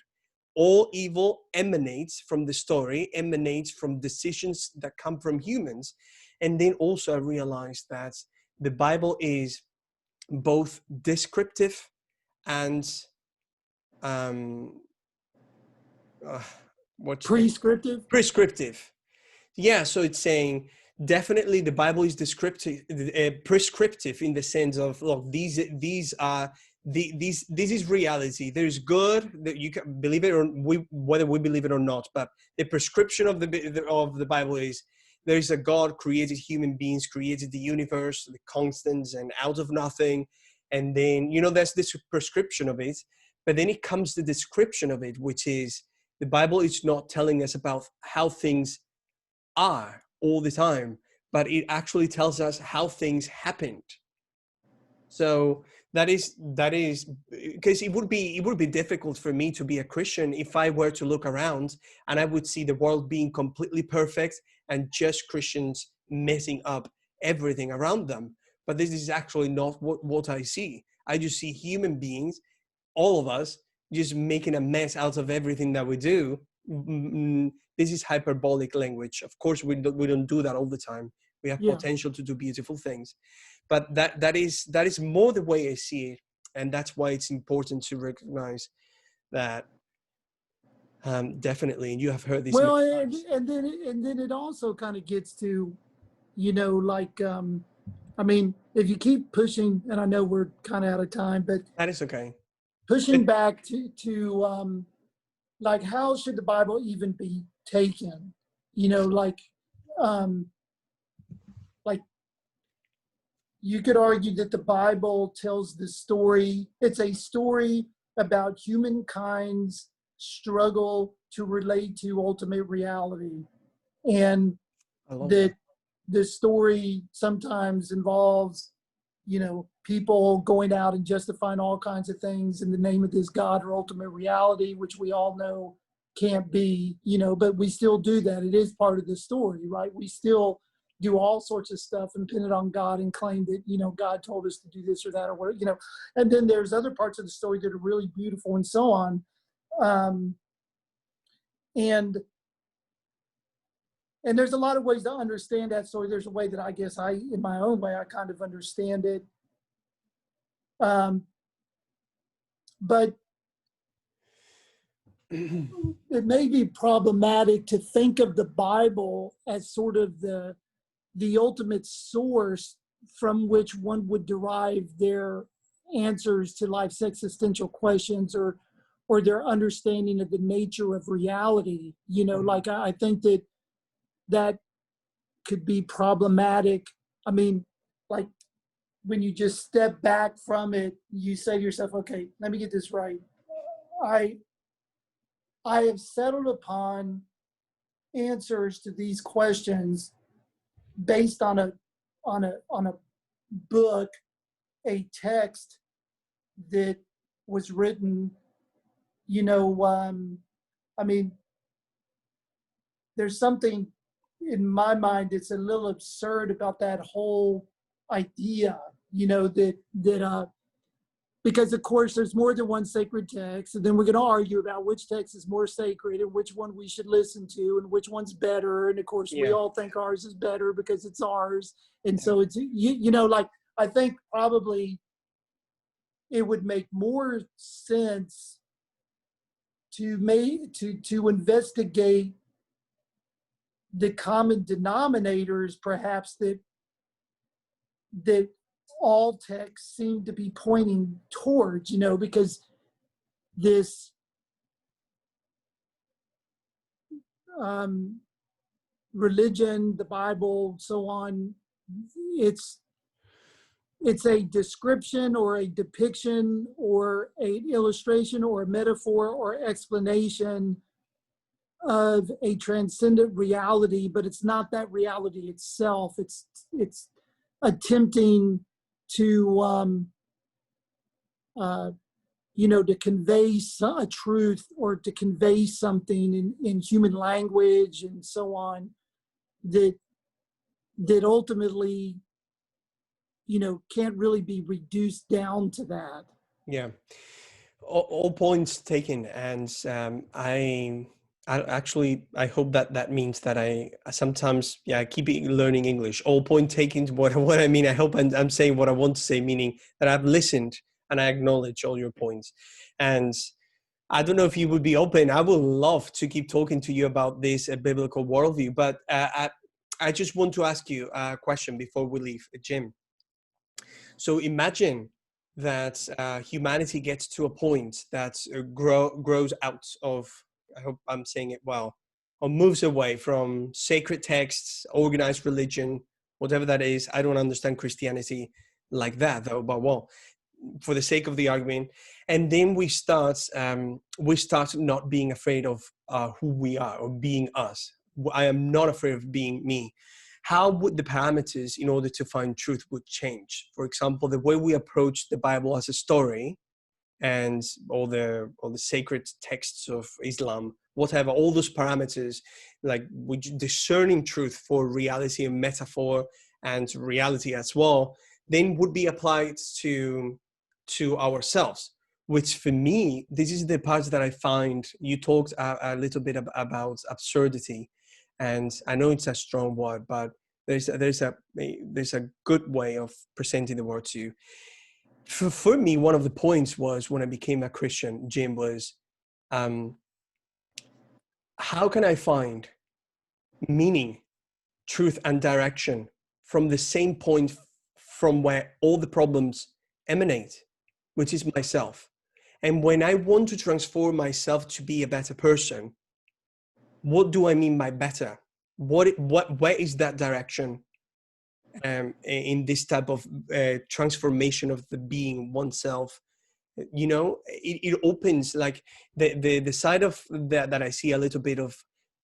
All evil emanates from the story, emanates from decisions that come from humans. And then also I realized that the Bible is both descriptive and um, uh, Prescriptive. prescriptive. Yeah, so it's saying definitely the Bible is descriptive, prescriptive in the sense of, look, these are this is reality. There's good that you can believe it or whether we believe it or not. But the prescription of the Bible is there is a God created human beings, created the universe, the constants, and out of nothing. And then that's this prescription of it. But then it comes the description of it, which is the Bible is not telling us about how things are all the time, but it actually tells us how things happened. So that is because it would be difficult for me to be a Christian if I were to look around and I would see the world being completely perfect and just Christians messing up everything around them. But this is actually not what I see. I just see human beings, all of us, just making a mess out of everything that we do. This is hyperbolic language. Of course, we don't do that all the time. We have Yeah. potential to do beautiful things, but that is more the way I see it, and that's why it's important to recognize that. Definitely, and you have heard this Well, many times. and then it also kind of gets to, like, I mean, if you keep pushing, and I know we're kind of out of time, but That is okay. pushing back to like, how should the Bible even be taken? Like, um, like you could argue that the Bible tells the story. It's a story about humankind's struggle to relate to ultimate reality, and I love that that. the story sometimes involves, people going out and justifying all kinds of things in the name of this God or ultimate reality, which we all know can't be, but we still do that. It is part of the story, right? We still do all sorts of stuff and pin it on God and claim that, God told us to do this or that or whatever, and then there's other parts of the story that are really beautiful and so on. Um, and And there's a lot of ways to understand that story. There's a way that I guess in my own way, I kind of understand it. But it may be problematic to think of the Bible as sort of the ultimate source from which one would derive their answers to life's existential questions or their understanding of the nature of reality. Like I think that could be problematic. I mean, like when you just step back from it, you say to yourself, okay, let me get this right. I have settled upon answers to these questions based on a book, a text that was written, I mean, there's something in my mind that's a little absurd about that whole idea, that because of course there's more than one sacred text, and then we're going to argue about which text is more sacred and which one we should listen to and which one's better. And of course we Yeah. all think ours is better because it's ours. And Yeah. so it's, like, I think probably it would make more sense to investigate the common denominators, perhaps, that all texts seem to be pointing towards, because this religion, the Bible, so on, it's a description or a depiction or an illustration or a metaphor or explanation of a transcendent reality, but it's not that reality itself. It's attempting to to convey a truth or to convey something in human language and so on that ultimately can't really be reduced down to that. Yeah, all points taken, and I actually I hope that means that I sometimes I keep learning English. All point taken. What I mean, I hope I'm saying what I want to say, meaning that I've listened and I acknowledge all your points. And I don't know if you would be open. I would love to keep talking to you about this biblical worldview, but I just want to ask you a question before we leave, Jim. So imagine that humanity gets to a point that grows out of, I hope I'm saying it well, or moves away from sacred texts, organized religion, whatever that is. I don't understand Christianity like that, though, but well, for the sake of the argument. And then we start not being afraid of who we are or being us. I am not afraid of being me. How would the parameters in order to find truth would change? For example, the way we approach the Bible as a story and all the sacred texts of Islam, whatever, all those parameters, like discerning truth for reality and metaphor and reality as well, then would be applied to ourselves. Which for me, this is the part that I find, you talked a little bit about absurdity. And I know it's a strong word, but there's a good way of presenting the word to you. For me, one of the points was when I became a Christian, Jim, was how can I find meaning, truth, and direction from the same point from where all the problems emanate, which is myself. And when I want to transform myself to be a better person, what do I mean by better? Where is that direction in this type of transformation of the being oneself? It opens like the side of that I see a little bit of,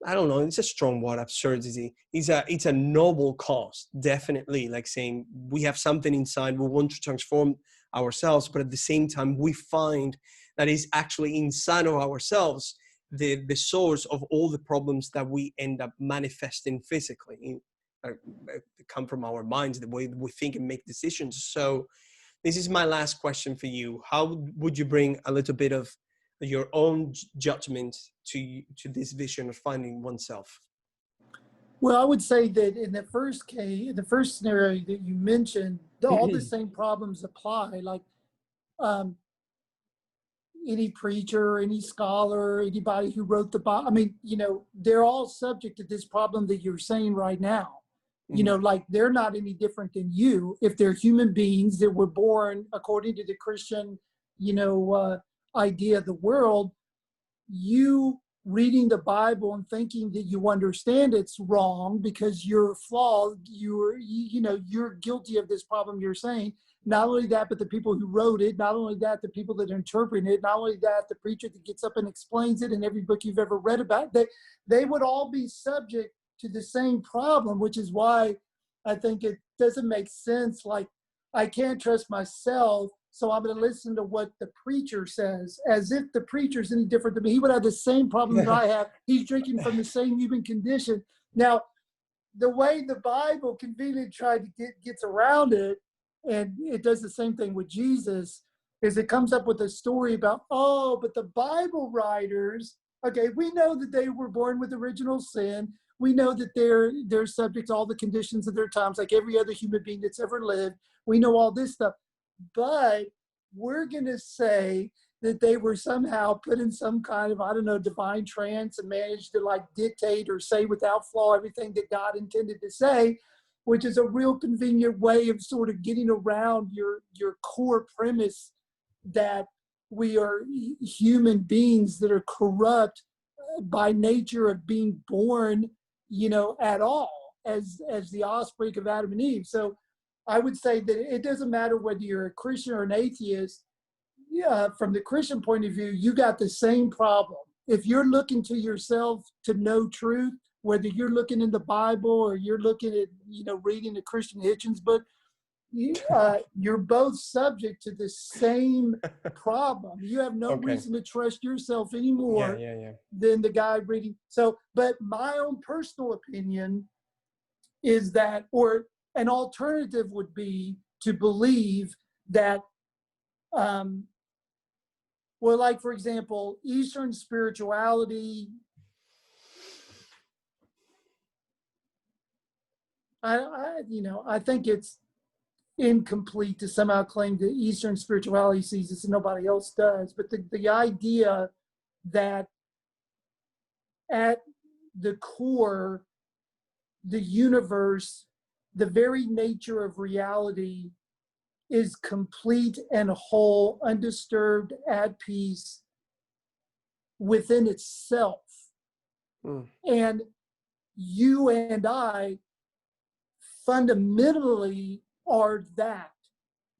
I don't know, it's a strong word, absurdity. It's a noble cause, definitely, like saying we have something inside, we want to transform ourselves, but at the same time we find that is actually inside of ourselves the source of all the problems that we end up manifesting physically come from our minds, the way we think and make decisions. So this is my last question for you. How would you bring a little bit of your own judgment to this vision of finding oneself? Well, I would say that in the first case, the first scenario that you mentioned, all the same problems apply. Like any preacher, any scholar, anybody who wrote the Bible, I mean, they're all subject to this problem that you're saying right now. Like they're not any different than you. If they're human beings that were born according to the Christian, idea of the world, you reading the Bible and thinking that you understand it's wrong because you're flawed, you're guilty of this problem you're saying. Not only that, but the people who wrote it, not only that, the people that interpret it, not only that, the preacher that gets up and explains it in every book you've ever read about, they would all be subject to the same problem, which is why I think it doesn't make sense. Like, I can't trust myself, so I'm going to listen to what the preacher says, as if the preacher's any different than me. He would have the same problem that I have. He's drinking from the same human condition. Now, the way the Bible conveniently gets around it, and it does the same thing with Jesus, is it comes up with a story about, but the Bible writers, okay, we know that they were born with original sin. We know that they're subject to all the conditions of their times, like every other human being that's ever lived. We know all this stuff. But we're going to say that they were somehow put in some kind of, I don't know, divine trance and managed to like dictate or say without flaw everything that God intended to say, which is a real convenient way of sort of getting around your core premise that we are human beings that are corrupt by nature of being born, at all as the offspring of Adam and Eve. So I would say that it doesn't matter whether you're a Christian or an atheist. Yeah, from the Christian point of view, you got the same problem. If you're looking to yourself to know truth, whether you're looking in the Bible or you're looking at, reading the Christian Hitchens book, you're both subject to the same problem. You have no Okay. reason to trust yourself anymore Yeah. than the guy reading. So, but my own personal opinion is that, or an alternative would be to believe that, well, like, for example, Eastern spirituality, I think it's incomplete to somehow claim that Eastern spirituality sees this and nobody else does. But the idea that at the core, the universe, the very nature of reality is complete and whole, undisturbed, at peace within itself. And you and I fundamentally are that.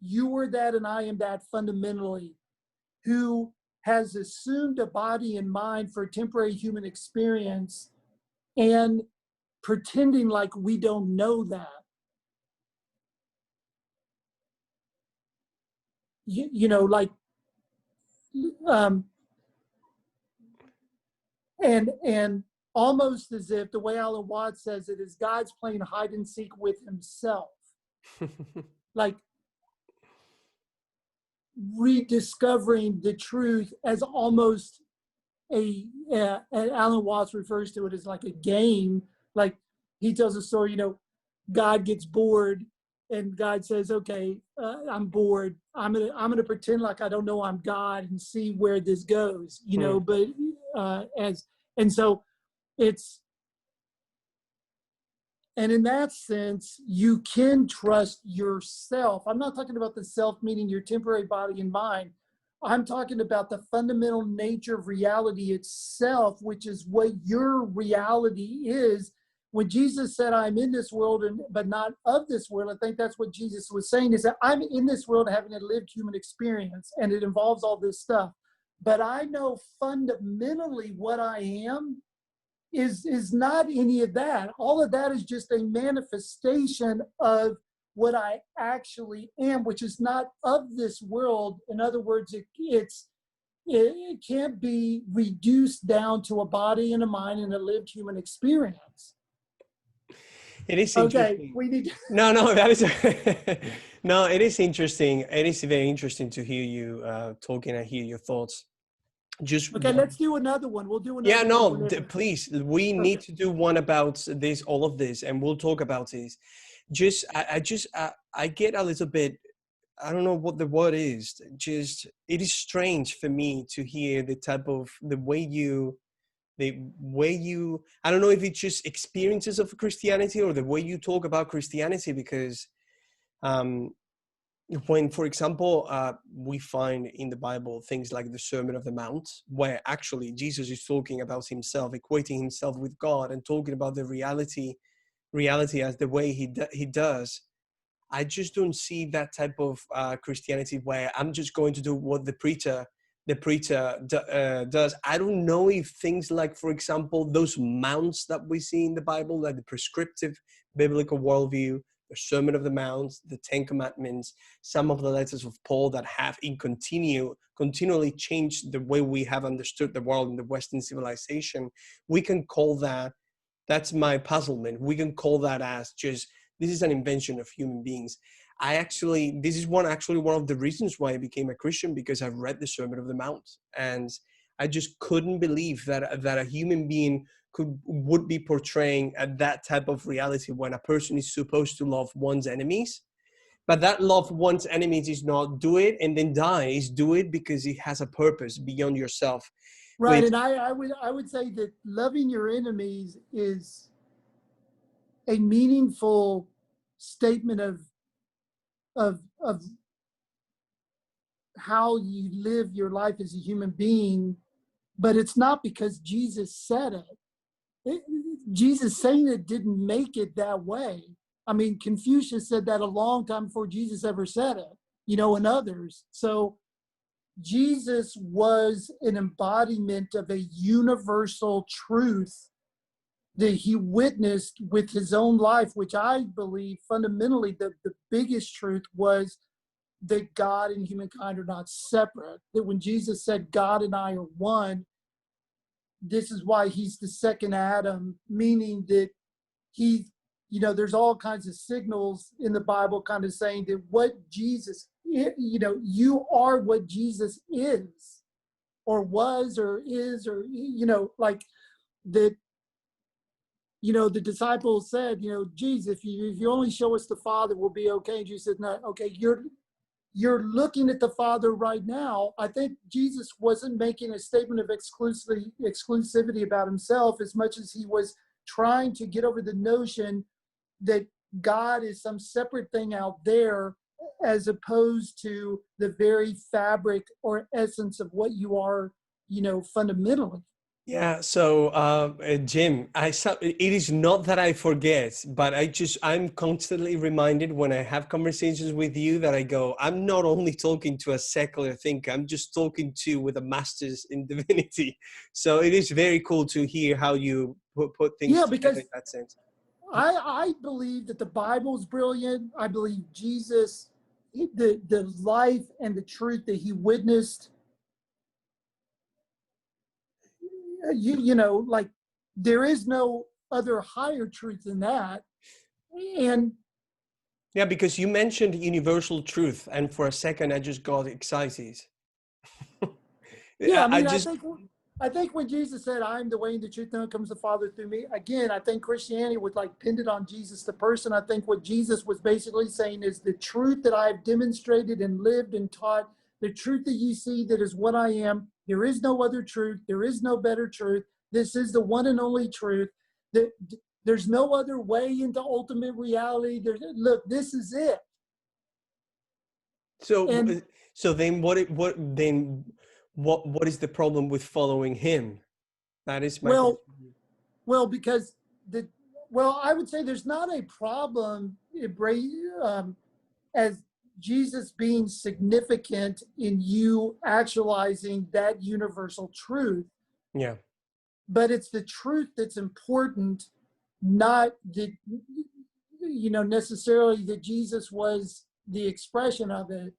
You are that and I am that fundamentally, who has assumed a body and mind for a temporary human experience and pretending like we don't know that. And almost as if, the way Alan Watts says it, is God's playing hide and seek with himself. Like rediscovering the truth as almost and Alan Watts refers to it as like a game. Like he tells a story, God gets bored and God says, okay, I'm bored. I'm gonna pretend like I don't know I'm God and see where this goes, but so it's, and in that sense, you can trust yourself. I'm not talking about the self meaning your temporary body and mind. I'm talking about the fundamental nature of reality itself, which is what your reality is. When Jesus said, I'm in this world, but not of this world, I think that's what Jesus was saying, is that I'm in this world having a lived human experience, and it involves all this stuff. But I know fundamentally what I am is not any of that. All of that is just a manifestation of what I actually am, which is not of this world. In other words, it can't be reduced down to a body and a mind and a lived human experience. It is Okay, interesting. we need to... No, that is no. It is interesting. It is very interesting to hear you talking and hear your thoughts. Just Okay, let's do another one. We'll do another yeah, one. no, please. We need to do one about this, all of this, and we'll talk about this. I get a little bit, I don't know what the word is. Just, it is strange for me to hear the way you, I don't know if it's just experiences of Christianity or the way you talk about Christianity, because when, for example, we find in the Bible things like the Sermon of the Mount, where actually Jesus is talking about himself, equating himself with God, and talking about the reality as the way he does. I just don't see that type of Christianity where I'm just going to do what the preacher does. I don't know if things like, for example, those mounts that we see in the Bible, like the prescriptive biblical worldview, the Sermon of the Mount, the Ten Commandments, some of the letters of Paul that have continually changed the way we have understood the world in the Western civilization, we can call that's my puzzlement. We can call that as just, this is an invention of human beings. This is one of the reasons why I became a Christian, because I read the Sermon of the Mount, and I just couldn't believe that a human being would be portraying that type of reality when a person is supposed to love one's enemies. But that love one's enemies is not do it and then die. It's do it because it has a purpose beyond yourself. Right, and I would say that loving your enemies is a meaningful statement of how you live your life as a human being, but it's not because Jesus said it. Jesus saying it didn't make it that way. I mean, Confucius said that a long time before Jesus ever said it, and others. So Jesus was an embodiment of a universal truth that he witnessed with his own life, which I believe fundamentally the biggest truth was that God and humankind are not separate. That when Jesus said God and I are one, this is why he's the second Adam, meaning that he, there's all kinds of signals in the Bible kind of saying that what Jesus, you are what Jesus is or was or is, or, like that, the disciples said, Jesus, if you only show us the Father, we'll be okay. And Jesus said, no, okay, you're looking at the Father right now. I think Jesus wasn't making a statement of exclusivity about himself as much as he was trying to get over the notion that God is some separate thing out there as opposed to the very fabric or essence of what you are, fundamentally. Yeah, so Jim, it is not that I forget, but I'm constantly reminded when I have conversations with you that I go, I'm not only talking to a secular thinker, I'm just talking with a master's in divinity. So it is very cool to hear how you put things together in that sense. I believe that the Bible is brilliant. I believe Jesus, the life and the truth that he witnessed, like there is no other higher truth than that. And yeah, because you mentioned universal truth, and for a second I just got excited. Yeah, I think when Jesus said, "I am the way and the truth, no one comes to the Father through me," again, I think Christianity would like pinned it on Jesus the person. I think what Jesus was basically saying is the truth that I've demonstrated and lived and taught, the truth that you see, that is what I am. There is no other truth. There is no better truth. This is the one and only truth. There's no other way into ultimate reality. Look, this is it. So then what is the problem with following him? That is my question. Well, because I would say there's not a problem as Jesus being significant in you actualizing that universal truth. Yeah. But it's the truth that's important, not that, necessarily that Jesus was the expression of it.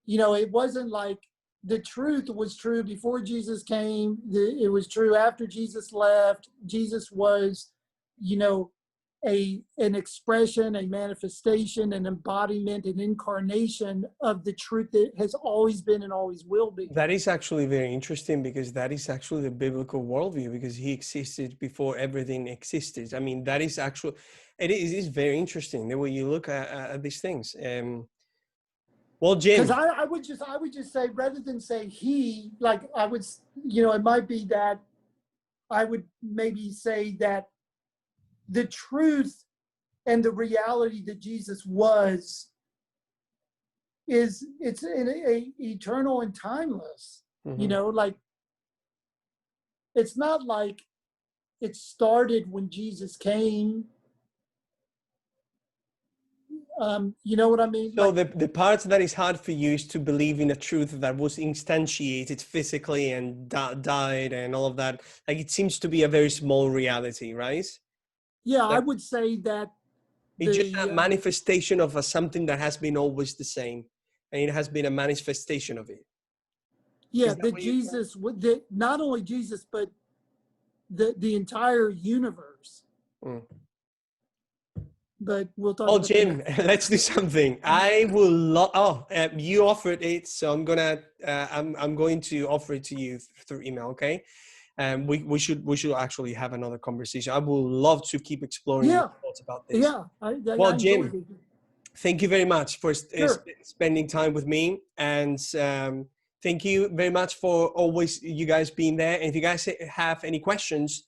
It wasn't like the truth was true before Jesus came. It was true after Jesus left. Jesus was, an expression, a manifestation, an embodiment, an incarnation of the truth that has always been and always will be. That is actually very interesting, because that is actually the biblical worldview, because he existed before everything existed. I mean, that is actually, it is very interesting the way you look at these things. Well, Jim, because I would just say, rather than say he, like I would, it might be that I would maybe say that the truth and the reality that Jesus was it's eternal and timeless. Like it's not like it started when Jesus came. You know what I mean? So the part that is hard for you is to believe in a truth that was instantiated physically and died and all of that. Like, it seems to be a very small reality, right? Yeah, I would say that it's just a manifestation of something that has been always the same, and it has been a manifestation of it. Yeah, that Jesus, not only Jesus, but the entire universe. But we'll talk. Oh, Jim, let's do something. I will love. You offered it, so I'm going to offer it to you through email. Okay, we should actually have another conversation. I would love to keep exploring your thoughts about this. Yeah. Well, Jim, thank you very much for spending time with me, and thank you very much for always you guys being there. And if you guys have any questions,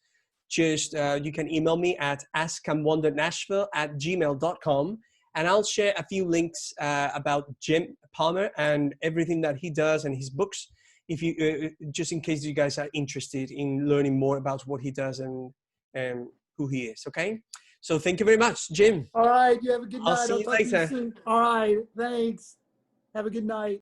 just you can email me at askandwondernashville@gmail.com, and I'll share a few links about Jim Palmer and everything that he does and his books if you just in case you guys are interested in learning more about what he does and who he is. Okay, so thank you very much, Jim. All right, you have a good I'll night. see I'll you talk to you later. soon. All right, thanks. Have a good night.